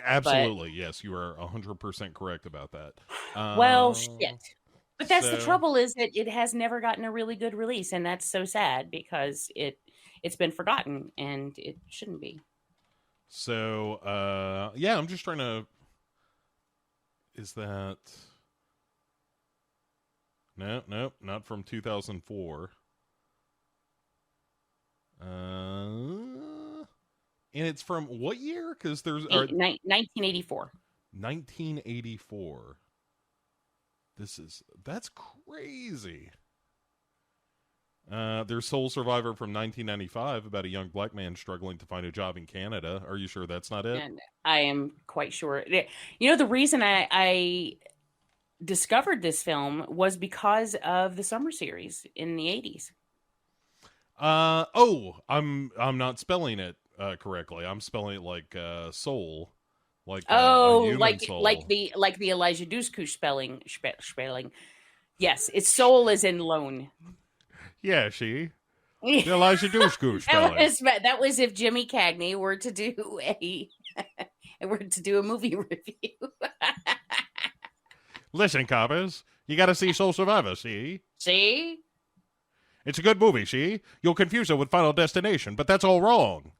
Speaker 1: Absolutely. Yes, you are 100% correct about that.
Speaker 2: Well, shit. But that's the trouble, is that it has never gotten a really good release, and that's so sad because it's been forgotten, and it shouldn't be.
Speaker 1: So, I'm just trying to... Is that... No, not from 2004. And it's from what year? Because there's
Speaker 2: 1984.
Speaker 1: 1984. That's crazy. There's Soul Survivor from 1995 about a young black man struggling to find a job in Canada. Are you sure that's not it?
Speaker 2: And I am quite sure. The reason I discovered this film was because of the summer series in the 80s.
Speaker 1: I'm not spelling it correctly. I'm spelling it like soul, like
Speaker 2: like
Speaker 1: soul.
Speaker 2: like the Elijah Dushku spelling. Yes, it's soul as in lone.
Speaker 1: Yeah, the Elijah Dushku spelling.
Speaker 2: That was if Jimmy Cagney were to do a movie review.
Speaker 1: Listen, coppers, you got to see Soul Survivor. See. It's a good movie, see? You'll confuse it with Final Destination, but that's all wrong.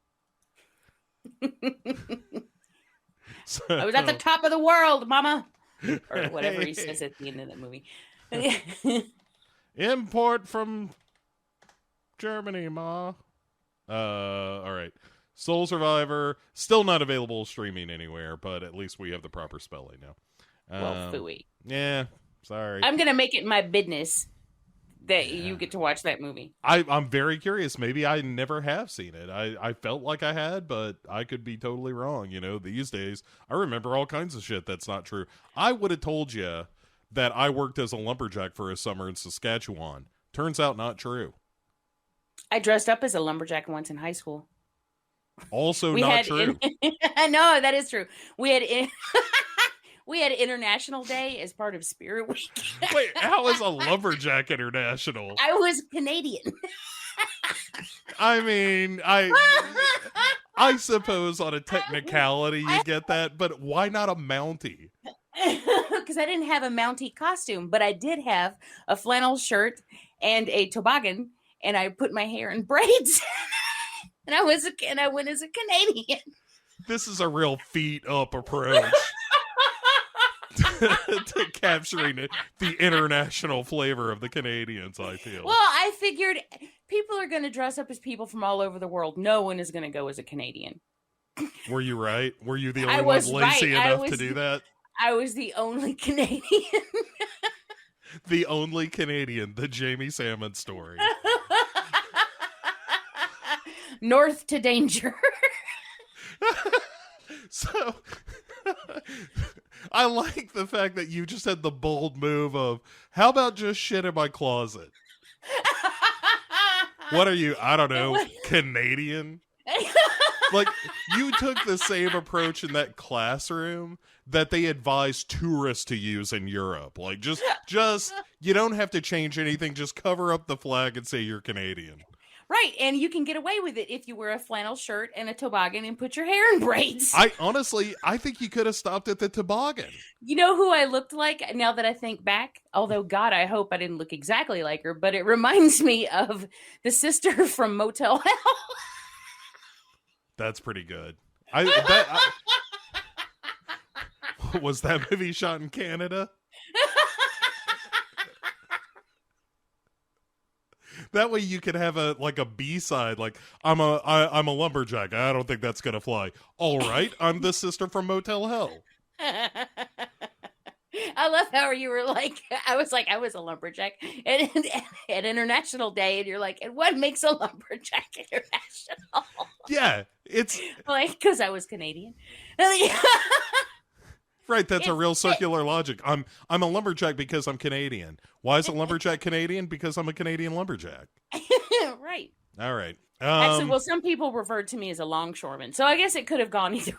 Speaker 2: I was at the top of the world, mama. Or whatever he says at the end of that movie.
Speaker 1: Import from Germany, ma. All right. Soul Survivor, still not available streaming anywhere, but at least we have the proper spelling now.
Speaker 2: Well, phooey.
Speaker 1: Yeah, sorry.
Speaker 2: I'm going to make it my business that you get to watch that movie.
Speaker 1: I'm very curious. Maybe I never have seen it. I felt like I had, but I could be totally wrong. These days, I remember all kinds of shit that's not true. I would have told you that I worked as a lumberjack for a summer in Saskatchewan. Turns out not true.
Speaker 2: I dressed up as a lumberjack once in high school.
Speaker 1: Also not true.
Speaker 2: No, that is true. We had International Day as part of Spirit Week.
Speaker 1: Wait, how is a lumberjack international?
Speaker 2: I was Canadian.
Speaker 1: I mean, I suppose on a technicality you get that, but why not a Mountie?
Speaker 2: Because I didn't have a Mountie costume, but I did have a flannel shirt and a toboggan, and I put my hair in braids, and I went as a Canadian.
Speaker 1: This is a real feet up approach to capturing the international flavor of the Canadians, I feel.
Speaker 2: Well, I figured people are going to dress up as people from all over the world. No one is going to go as a Canadian.
Speaker 1: Were you right? Were you the only one lazy enough to do that?
Speaker 2: I was the only Canadian.
Speaker 1: The only Canadian, the Jamie Salmon story.
Speaker 2: North to danger.
Speaker 1: So, I like the fact that you just had the bold move of, how about just shit in my closet? What are you? I don't know, Canadian? Like, you took the same approach in that classroom that they advise tourists to use in Europe. Like, just you don't have to change anything. Just cover up the flag and say you're Canadian.
Speaker 2: Right, and you can get away with it if you wear a flannel shirt and a toboggan and put your hair in braids.
Speaker 1: I think you could have stopped at the toboggan.
Speaker 2: You know who I looked like now that I think back? Although, God, I hope I didn't look exactly like her, but it reminds me of the sister from Motel Hell.
Speaker 1: That's pretty good. Was that movie shot in Canada? That way you could have a B-side, like I'm a lumberjack. I don't think that's gonna fly. All right, I'm the sister from Motel Hell.
Speaker 2: I love how you were like, I was a lumberjack at International Day, and you're like, and what makes a lumberjack international?
Speaker 1: Yeah, it's
Speaker 2: Like, because I was Canadian.
Speaker 1: right. That's a real circular logic. I'm a lumberjack because I'm Canadian. Why is a lumberjack Canadian? Because I'm a Canadian lumberjack.
Speaker 2: Right.
Speaker 1: All right.
Speaker 2: Actually, well, some people referred to me as a longshoreman, so I guess it could have gone either way.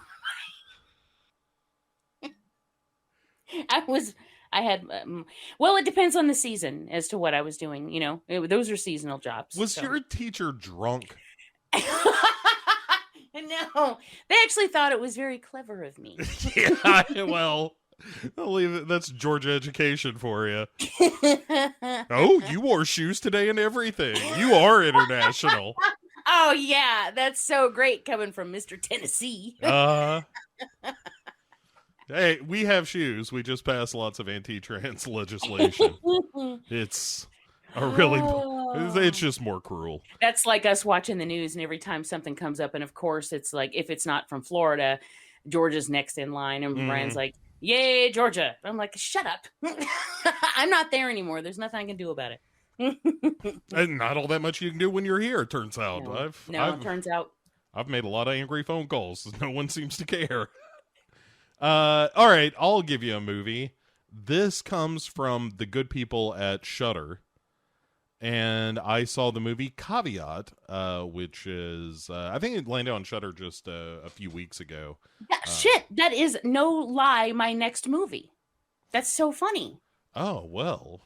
Speaker 2: Well, it depends on the season as to what I was doing. You know, those are seasonal jobs.
Speaker 1: Was your teacher drunk?
Speaker 2: No, they actually thought it was very clever of me.
Speaker 1: Yeah, well, I'll leave it. That's Georgia education for you. Oh, you wore shoes today and everything. You are international.
Speaker 2: Oh, yeah, that's so great coming from Mr. Tennessee.
Speaker 1: Hey, we have shoes. We just passed lots of anti-trans legislation. It's a really, it's just more cruel.
Speaker 2: That's like us watching the news, and every time something comes up, and of course, it's like, if it's not from Florida, Georgia's next in line, and Brian's like, yay, Georgia. I'm like, shut up. I'm not there anymore. There's nothing I can do about it.
Speaker 1: And not all that much you can do when you're here, it turns out.
Speaker 2: It turns out.
Speaker 1: I've made a lot of angry phone calls. No one seems to care. All right, I'll give you a movie. This comes from the good people at Shudder. And I saw the movie Caveat, which is, I think it landed on Shudder just a few weeks ago.
Speaker 2: Shit, that is no lie my next movie. That's so funny.
Speaker 1: Oh, well.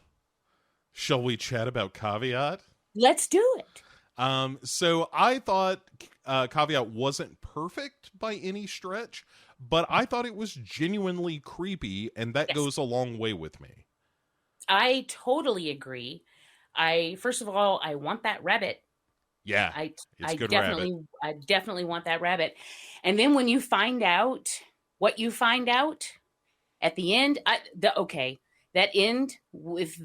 Speaker 1: Shall we chat about Caveat?
Speaker 2: Let's do it.
Speaker 1: So I thought Caveat wasn't perfect by any stretch, but I thought it was genuinely creepy, and that goes a long way with me.
Speaker 2: I totally agree. First of all, I want that rabbit.
Speaker 1: Yeah,
Speaker 2: I definitely want that rabbit. And then when you find out what you find out at the end, that end with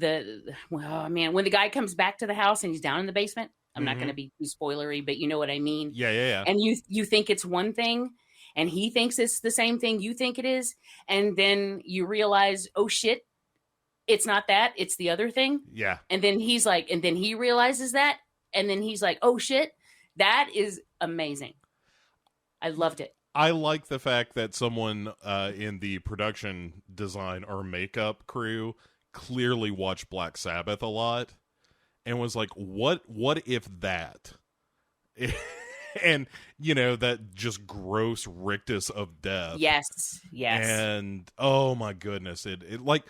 Speaker 2: when the guy comes back to the house and he's down in the basement. I'm not going to be too spoilery, but you know what I mean.
Speaker 1: Yeah.
Speaker 2: And you think it's one thing, and he thinks it's the same thing you think it is, and then you realize, oh shit, it's not that, it's the other thing.
Speaker 1: Yeah.
Speaker 2: And then he's like, and then he realizes that, and then he's like, oh shit, that is amazing. I loved it.
Speaker 1: I like the fact that someone in the production design or makeup crew clearly watched Black Sabbath a lot and was like, what if that? And, that just gross rictus of death.
Speaker 2: Yes.
Speaker 1: And, oh my goodness, it like,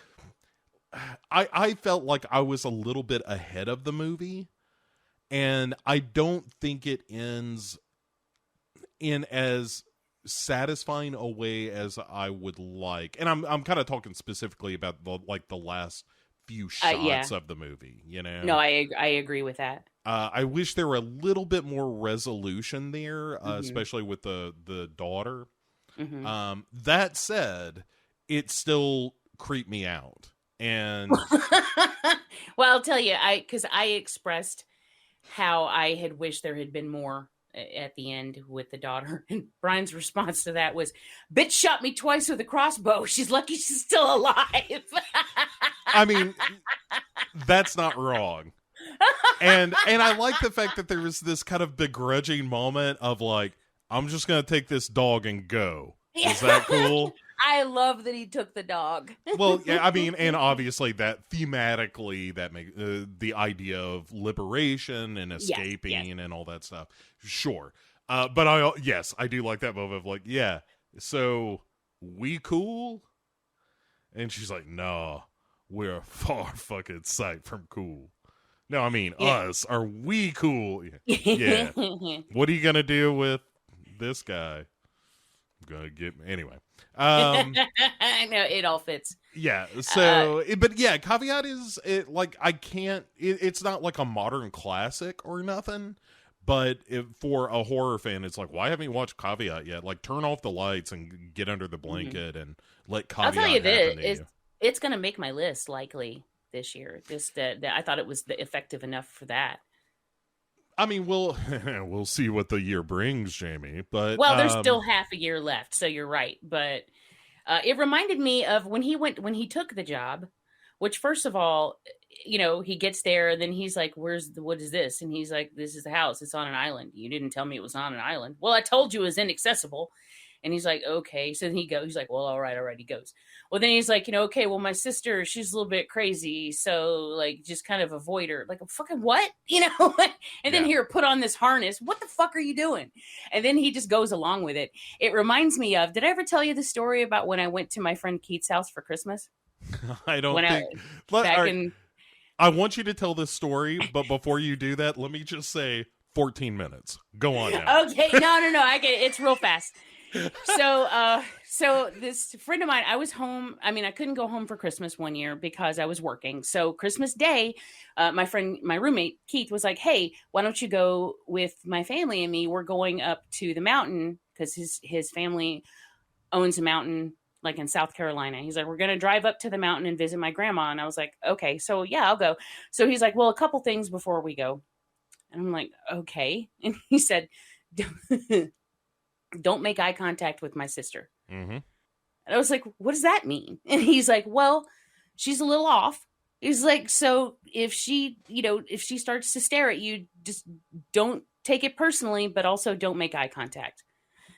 Speaker 1: I felt like I was a little bit ahead of the movie, and I don't think it ends in as satisfying a way as I would like. And I'm kind of talking specifically about the last few shots of the movie, No,
Speaker 2: I agree with that.
Speaker 1: I wish there were a little bit more resolution there, especially with the daughter. That said, it still creeped me out. And
Speaker 2: well, I'll tell you, because I expressed how I had wished there had been more at the end with the daughter, and Brian's response to that was, "Bitch shot me twice with a crossbow. She's lucky she's still alive."
Speaker 1: I mean, that's not wrong. And I like the fact that there was this kind of begrudging moment of like, I'm just gonna take this dog and go. Is that cool?
Speaker 2: I love that he took the dog.
Speaker 1: Well, yeah, I mean, and obviously that thematically, that makes the idea of liberation and escaping and all that stuff. Sure. But I do like that moment of like, yeah, so we cool? And she's like, no, we're a far fucking sight from cool. No, I mean, us. Are we cool? Yeah. What are you going to do with this guy? I'm going to get... Anyway.
Speaker 2: I know, it all fits.
Speaker 1: Yeah, so... but yeah, Caveat is... it's not like a modern classic or nothing, but for a horror fan, it's like, why haven't you watched Caveat yet? Like, turn off the lights and get under the blanket and let Caveat
Speaker 2: I'll tell you
Speaker 1: this,
Speaker 2: it's going to make my list likely this year. I thought it was effective enough for that.
Speaker 1: I mean, we'll we'll see what the year brings, Jamie. But
Speaker 2: Well, there's still half a year left, so you're right. But it reminded me of when he took the job, which first of all, he gets there and then he's like, what is this? And he's like, this is the house. It's on an island. You didn't tell me it was on an island. Well, I told you it was inaccessible. And he's like, okay. So then he's like, well, all right. He goes. Well, then he's like, okay, well, my sister, she's a little bit crazy. So like, just kind of avoid her. Like, fucking what? And then here, put on this harness. What the fuck are you doing? And then he just goes along with it. It reminds me of, did I ever tell you the story about when I went to my friend Keith's house for Christmas?
Speaker 1: I don't think. I want you to tell this story, but before you do that, let me just say 14 minutes. Go on now.
Speaker 2: Okay. No. I get it. It's real fast. So this friend of mine, I was home. I mean, I couldn't go home for Christmas one year because I was working. So Christmas Day, my roommate, Keith, was like, hey, why don't you go with my family and me? We're going up to the mountain because his family owns a mountain like in South Carolina. He's like, we're going to drive up to the mountain and visit my grandma. And I was like, okay, so yeah, I'll go. So he's like, well, a couple things before we go. And I'm like, okay. And he said, don't make eye contact with my sister.
Speaker 1: Mm-hmm.
Speaker 2: And I was like, what does that mean? And he's like, well, she's a little off. He's like, so if she starts to stare at you, just don't take it personally, but also don't make eye contact.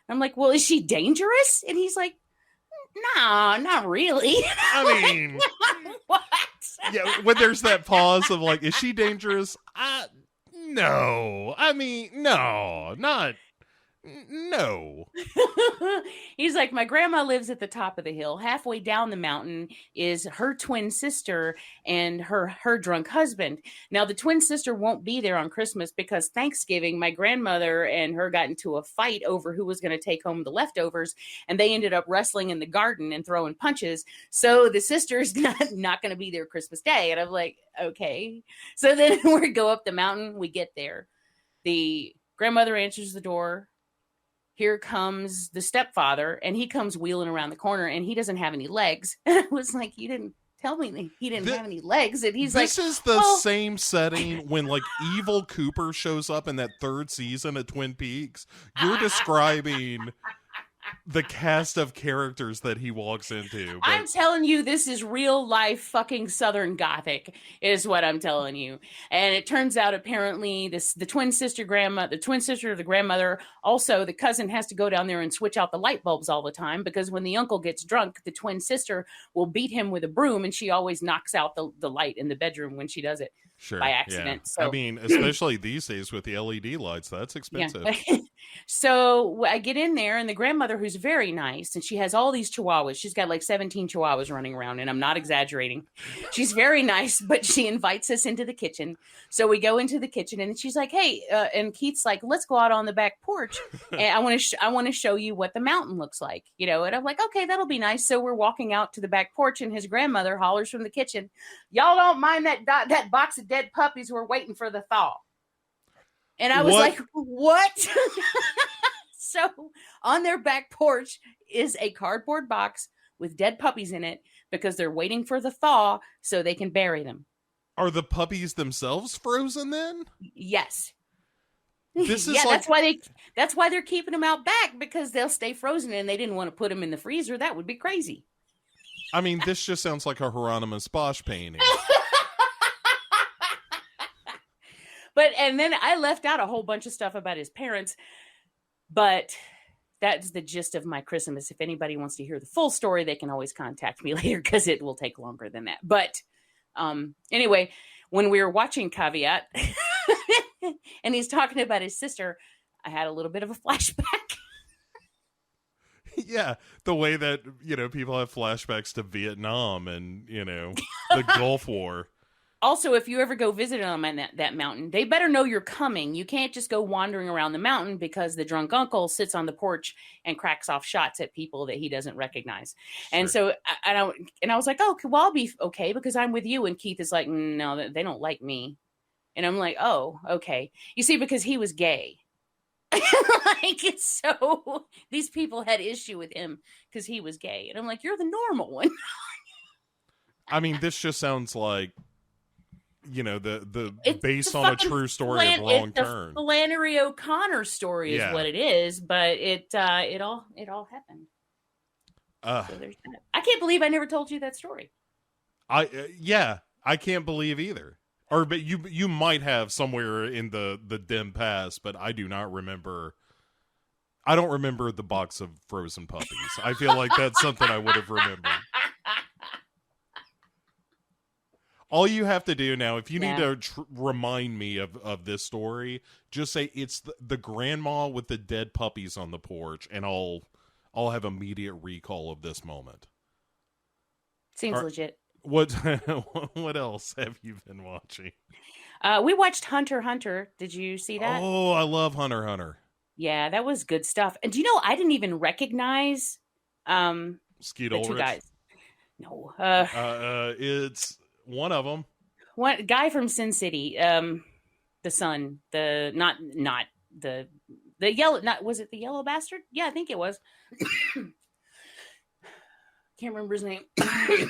Speaker 2: And I'm like, well, is she dangerous? And he's like, no, not really.
Speaker 1: I mean,
Speaker 2: what?
Speaker 1: Yeah, when there's that pause of like, is she dangerous? No. I mean, no, not. No.
Speaker 2: He's like, my grandma lives at the top of the hill. Halfway down the mountain is her twin sister and her drunk husband. Now, the twin sister won't be there on Christmas because Thanksgiving, my grandmother and her got into a fight over who was going to take home the leftovers, and they ended up wrestling in the garden and throwing punches. So the sister's not going to be there Christmas Day. And I'm like, okay. So then we go up the mountain. We get there. The grandmother answers the door. Here comes the stepfather, and he comes wheeling around the corner, and he doesn't have any legs. And I was like, you didn't tell me that he didn't have any legs. And he's like,
Speaker 1: this is the same setting when like evil Cooper shows up in that third season of Twin Peaks. You're describing the cast of characters that he walks into. But
Speaker 2: I'm telling you, this is real life fucking Southern Gothic is what I'm telling you. And it turns out apparently the twin sister of the grandmother, also the cousin has to go down there and switch out the light bulbs all the time because when the uncle gets drunk, the twin sister will beat him with a broom, and she always knocks out the light in the bedroom when she does it.
Speaker 1: Sure,
Speaker 2: by accident.
Speaker 1: Yeah.
Speaker 2: So,
Speaker 1: I mean, especially these days with the LED lights, that's expensive.
Speaker 2: Yeah. So I get in there, and the grandmother, who's very nice, and she has all these chihuahuas. She's got like 17 chihuahuas running around, and I'm not exaggerating. She's very nice, but she invites us into the kitchen. So we go into the kitchen, and she's like, hey, and Keith's like, let's go out on the back porch. And I want to show you what the mountain looks like, and I'm like, okay, that'll be nice. So we're walking out to the back porch, and his grandmother hollers from the kitchen, y'all don't mind that box of dead puppies who are waiting for the thaw. And I was like, what? So on their back porch is a cardboard box with dead puppies in it because they're waiting for the thaw so they can bury them.
Speaker 1: Are the puppies themselves frozen then?
Speaker 2: Yes.
Speaker 1: This is
Speaker 2: that's why they're keeping them out back, because they'll stay frozen, and they didn't want to put them in the freezer. That would be crazy.
Speaker 1: I mean, this just sounds like a Hieronymus Bosch painting.
Speaker 2: And then I left out a whole bunch of stuff about his parents, but that's the gist of my Christmas. If anybody wants to hear the full story, they can always contact me later because it will take longer than that. But anyway, when we were watching Caveat and he's talking about his sister, I had a little bit of a flashback.
Speaker 1: Yeah, the way that, people have flashbacks to Vietnam and, the Gulf War.
Speaker 2: Also, if you ever go visit them on that mountain, they better know you're coming. You can't just go wandering around the mountain because the drunk uncle sits on the porch and cracks off shots at people that he doesn't recognize. Sure. And so I was like, oh, well, I'll be okay because I'm with you. And Keith is like, no, they don't like me. And I'm like, oh, okay. You see, because he was gay. So these people had issue with him because he was gay. And I'm like, you're the normal one.
Speaker 1: I mean, this just sounds like the
Speaker 2: It's
Speaker 1: based
Speaker 2: the
Speaker 1: on a
Speaker 2: fucking
Speaker 1: true story of Wrong
Speaker 2: it's the
Speaker 1: Turn.
Speaker 2: Flannery O'Connor story is
Speaker 1: Yeah.
Speaker 2: what it is, but it all happened. So there's that. I can't believe I never told you that story.
Speaker 1: I can't believe either. Or but you might have somewhere in the dim past, but I do not remember. I don't remember the box of frozen puppies. I feel like that's something I would have remembered. All you have to do now, if you need to remind me of this story, just say it's the grandma with the dead puppies on the porch, and I'll have immediate recall of this moment.
Speaker 2: Seems legit.
Speaker 1: What else have you been watching?
Speaker 2: We watched Hunter x Hunter. Did you see that?
Speaker 1: Oh, I love Hunter x Hunter.
Speaker 2: Yeah, that was good stuff. And do you know I didn't even recognize
Speaker 1: Skeet
Speaker 2: the
Speaker 1: Ulrich?
Speaker 2: two guys. No.
Speaker 1: It's one of them.
Speaker 2: One guy from Sin City, the son, the not the yellow, not was it the yellow bastard? Yeah, I think it was. Can't remember his name.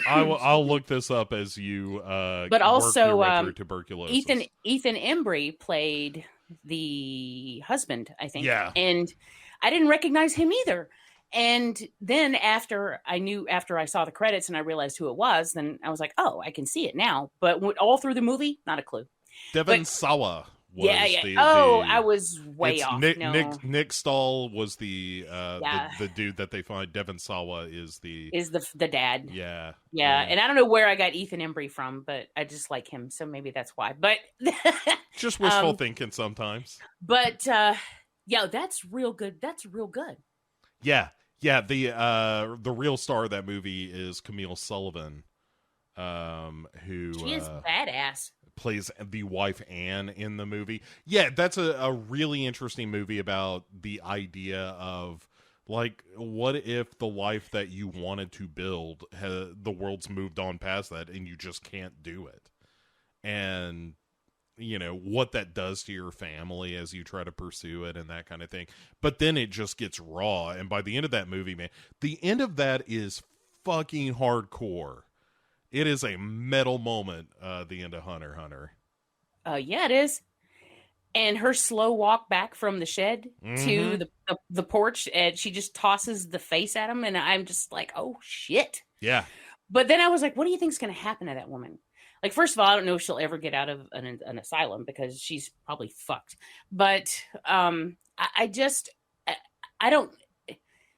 Speaker 1: I'll look this up as you
Speaker 2: but also
Speaker 1: work your way through tuberculosis.
Speaker 2: Ethan Embry played the husband, I think.
Speaker 1: Yeah.
Speaker 2: And I didn't recognize him either. And then after I saw the credits and I realized who it was, then I was like, oh, I can see it now. But all through the movie, not a clue.
Speaker 1: Devon Sawa.
Speaker 2: I was way off.
Speaker 1: Nick Stahl was the dude that they find. Devon Sawa is the
Speaker 2: dad.
Speaker 1: Yeah.
Speaker 2: And I don't know where I got Ethan Embry from, but I just like him, so maybe that's why. But
Speaker 1: just wishful thinking sometimes.
Speaker 2: But that's real good. That's real good.
Speaker 1: Yeah. The real star of that movie is Camille Sullivan, who
Speaker 2: she is badass.
Speaker 1: Plays the wife Anne in the movie. Yeah, that's a really interesting movie about the idea of, like, what if the life that you wanted to build, the world's moved on past that and you just can't do it. And, what that does to your family as you try to pursue it and that kind of thing. But then it just gets raw. And by the end of that movie, man, the end of that is fucking hardcore. It is a metal moment, the end of Hunter x Hunter.
Speaker 2: Yeah, it is. And her slow walk back from the shed to the porch, and she just tosses the face at him, and I'm just like, oh, shit.
Speaker 1: Yeah.
Speaker 2: But then I was like, what do you think is going to happen to that woman? Like, first of all, I don't know if she'll ever get out of an asylum because she's probably fucked. But I don't...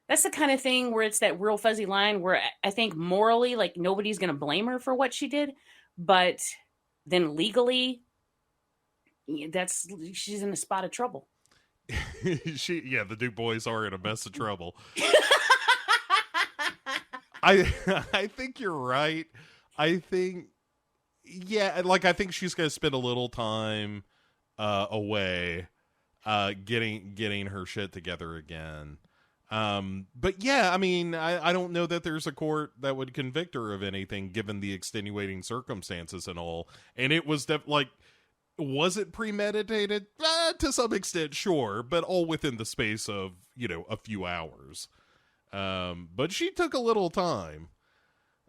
Speaker 2: That's the kind of thing where it's that real fuzzy line where I think morally, like, nobody's going to blame her for what she did. But then legally, she's in a spot of trouble.
Speaker 1: The Duke boys are in a mess of trouble. I think you're right. I think she's going to spend a little time away getting her shit together again. But yeah, I mean, I don't know that there's a court that would convict her of anything given the extenuating circumstances and all. And it was was it premeditated? To some extent, sure, but all within the space of, a few hours. But she took a little time.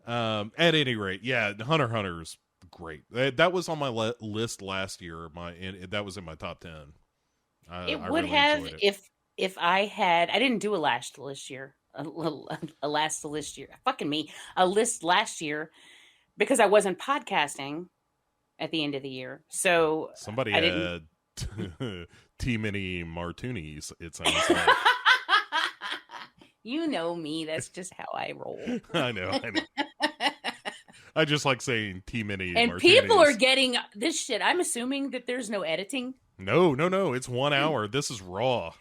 Speaker 1: At any rate, yeah, Hunter x Hunter's great. That was on my list last year. That was in my top 10.
Speaker 2: It would really have if I didn't do a list last year. Fucking me. A list last year because I wasn't podcasting at the end of the year. So
Speaker 1: somebody had too many martinis, it sounds like.
Speaker 2: You know me. That's just how I roll.
Speaker 1: I know. I just like saying too many
Speaker 2: and
Speaker 1: martinis.
Speaker 2: People are getting this shit. I'm assuming that there's no editing.
Speaker 1: No. It's 1 hour. This is raw.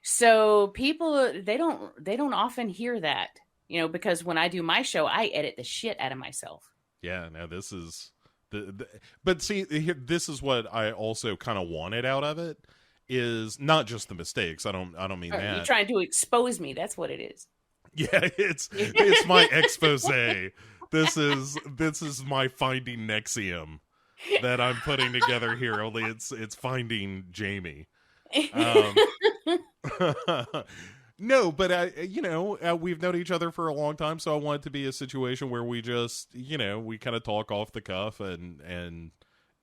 Speaker 2: So people, they don't often hear that, because when I do my show, I edit the shit out of myself. Yeah,
Speaker 1: now this is but see, this is what I also kind of wanted out of it is not just the mistakes. I don't mean that.
Speaker 2: You're trying to expose me. That's what it is.
Speaker 1: Yeah, it's my expose. This is my finding Nexium that I'm putting together here. Only it's finding Jamie. No, but we've known each other for a long time, so I want it to be a situation where we just, we kind of talk off the cuff and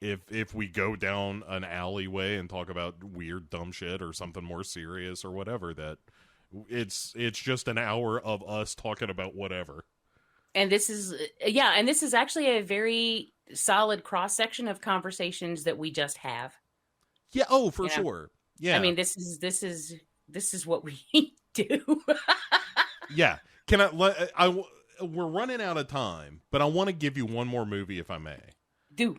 Speaker 1: if we go down an alleyway and talk about weird dumb shit or something more serious or whatever, that it's just an hour of us talking about whatever.
Speaker 2: And this is and this is actually a very solid cross section of conversations that we just have.
Speaker 1: Yeah, oh, for sure. Yeah.
Speaker 2: I mean, this is what we do.
Speaker 1: Yeah. We're running out of time, but I want to give you one more movie if I may.
Speaker 2: Do.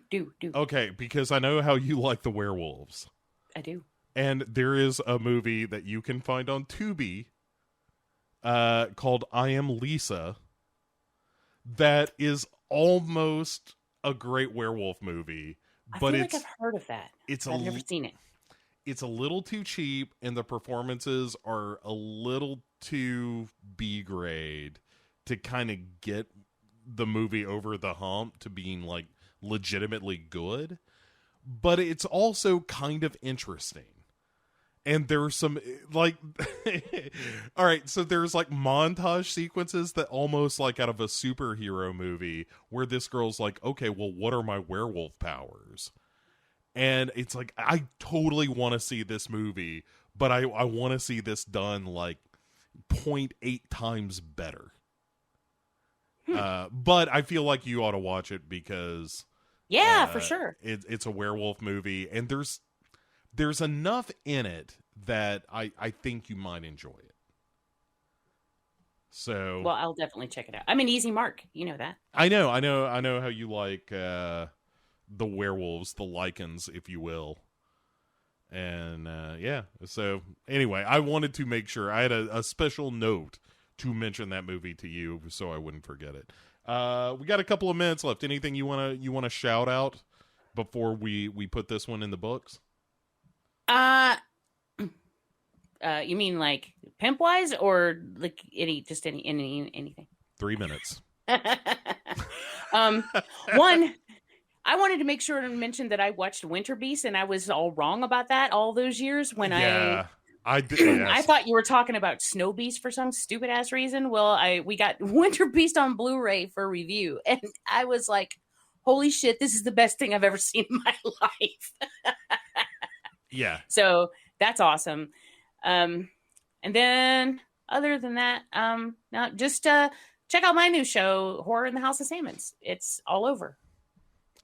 Speaker 1: Okay, because I know how you like the werewolves.
Speaker 2: I do.
Speaker 1: And there is a movie that you can find on Tubi called I Am Lisa that is almost a great werewolf movie. But
Speaker 2: I feel like I've heard of that. I've never seen it.
Speaker 1: It's a little too cheap, and the performances are a little too B grade to kind of get the movie over the hump to being like legitimately good. But it's also kind of interesting. And there's some like all right, so there's like montage sequences that almost like out of a superhero movie where this girl's like, okay, well, what are my werewolf powers? And it's like, I totally want to see this movie, but I want to see this done like 0.8 times better. But I feel like you ought to watch it because
Speaker 2: for sure.
Speaker 1: It's a werewolf movie, and there's enough in it that I think you might enjoy it. So,
Speaker 2: well, I'll definitely check it out. I'm an easy mark, you know that.
Speaker 1: I know how you like the werewolves, the lichens, if you will. And so anyway, I wanted to make sure I had a special note to mention that movie to you so I wouldn't forget it. We got a couple of minutes left. Anything you wanna shout out before we put this one in the books?
Speaker 2: You mean like pimp wise or like anything?
Speaker 1: 3 minutes.
Speaker 2: One, I wanted to make sure to mention that I watched Winter Beast, and I was all wrong about that all those years when
Speaker 1: I did. Yes.
Speaker 2: I thought you were talking about Snow Beast for some stupid ass reason. Well, we got Winter Beast on Blu-ray for review, and I was like, "Holy shit, this is the best thing I've ever seen in my life."
Speaker 1: Yeah.
Speaker 2: So that's awesome. And then other than that, now just check out my new show, Horror in the House of Salmons. It's all over.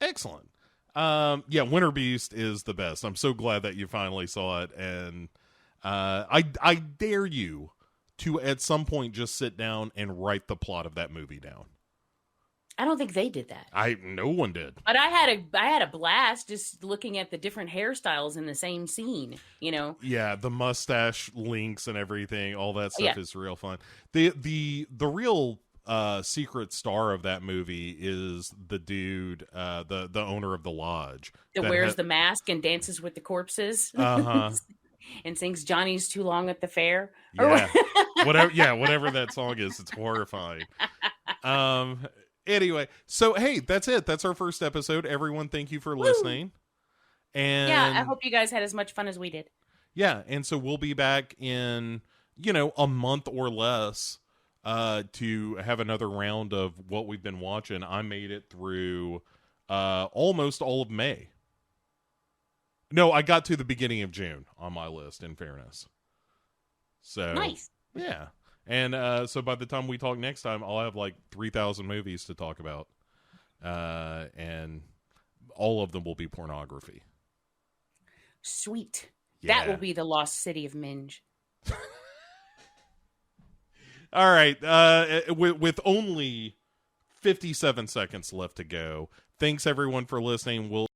Speaker 1: Excellent. Winter Beast is the best. I'm so glad that you finally saw it, and I dare you to at some point just sit down and write the plot of that movie down.
Speaker 2: I don't think they did that.
Speaker 1: No one did.
Speaker 2: But I had a blast just looking at the different hairstyles in the same scene, you know.
Speaker 1: Yeah, the mustache links and everything, all that stuff is real fun. The real secret star of that movie is the dude, the owner of the lodge
Speaker 2: that wears the mask and dances with the corpses. And sings Johnny's Too Long at the Fair.
Speaker 1: Yeah. Whatever that song is, it's horrifying. Anyway, so hey, that's it. That's our first episode. Everyone, thank you for listening. And
Speaker 2: I hope you guys had as much fun as we did.
Speaker 1: Yeah, and so we'll be back in, a month or less to have another round of what we've been watching. I made it through almost all of May. No, I got to the beginning of June on my list, in fairness. So
Speaker 2: nice.
Speaker 1: Yeah. And so by the time we talk next time, I'll have like 3,000 movies to talk about. And all of them will be pornography.
Speaker 2: Sweet.
Speaker 1: Yeah.
Speaker 2: That will be the lost city of Minge.
Speaker 1: All right. With only 57 seconds left to go, thanks everyone for listening. We'll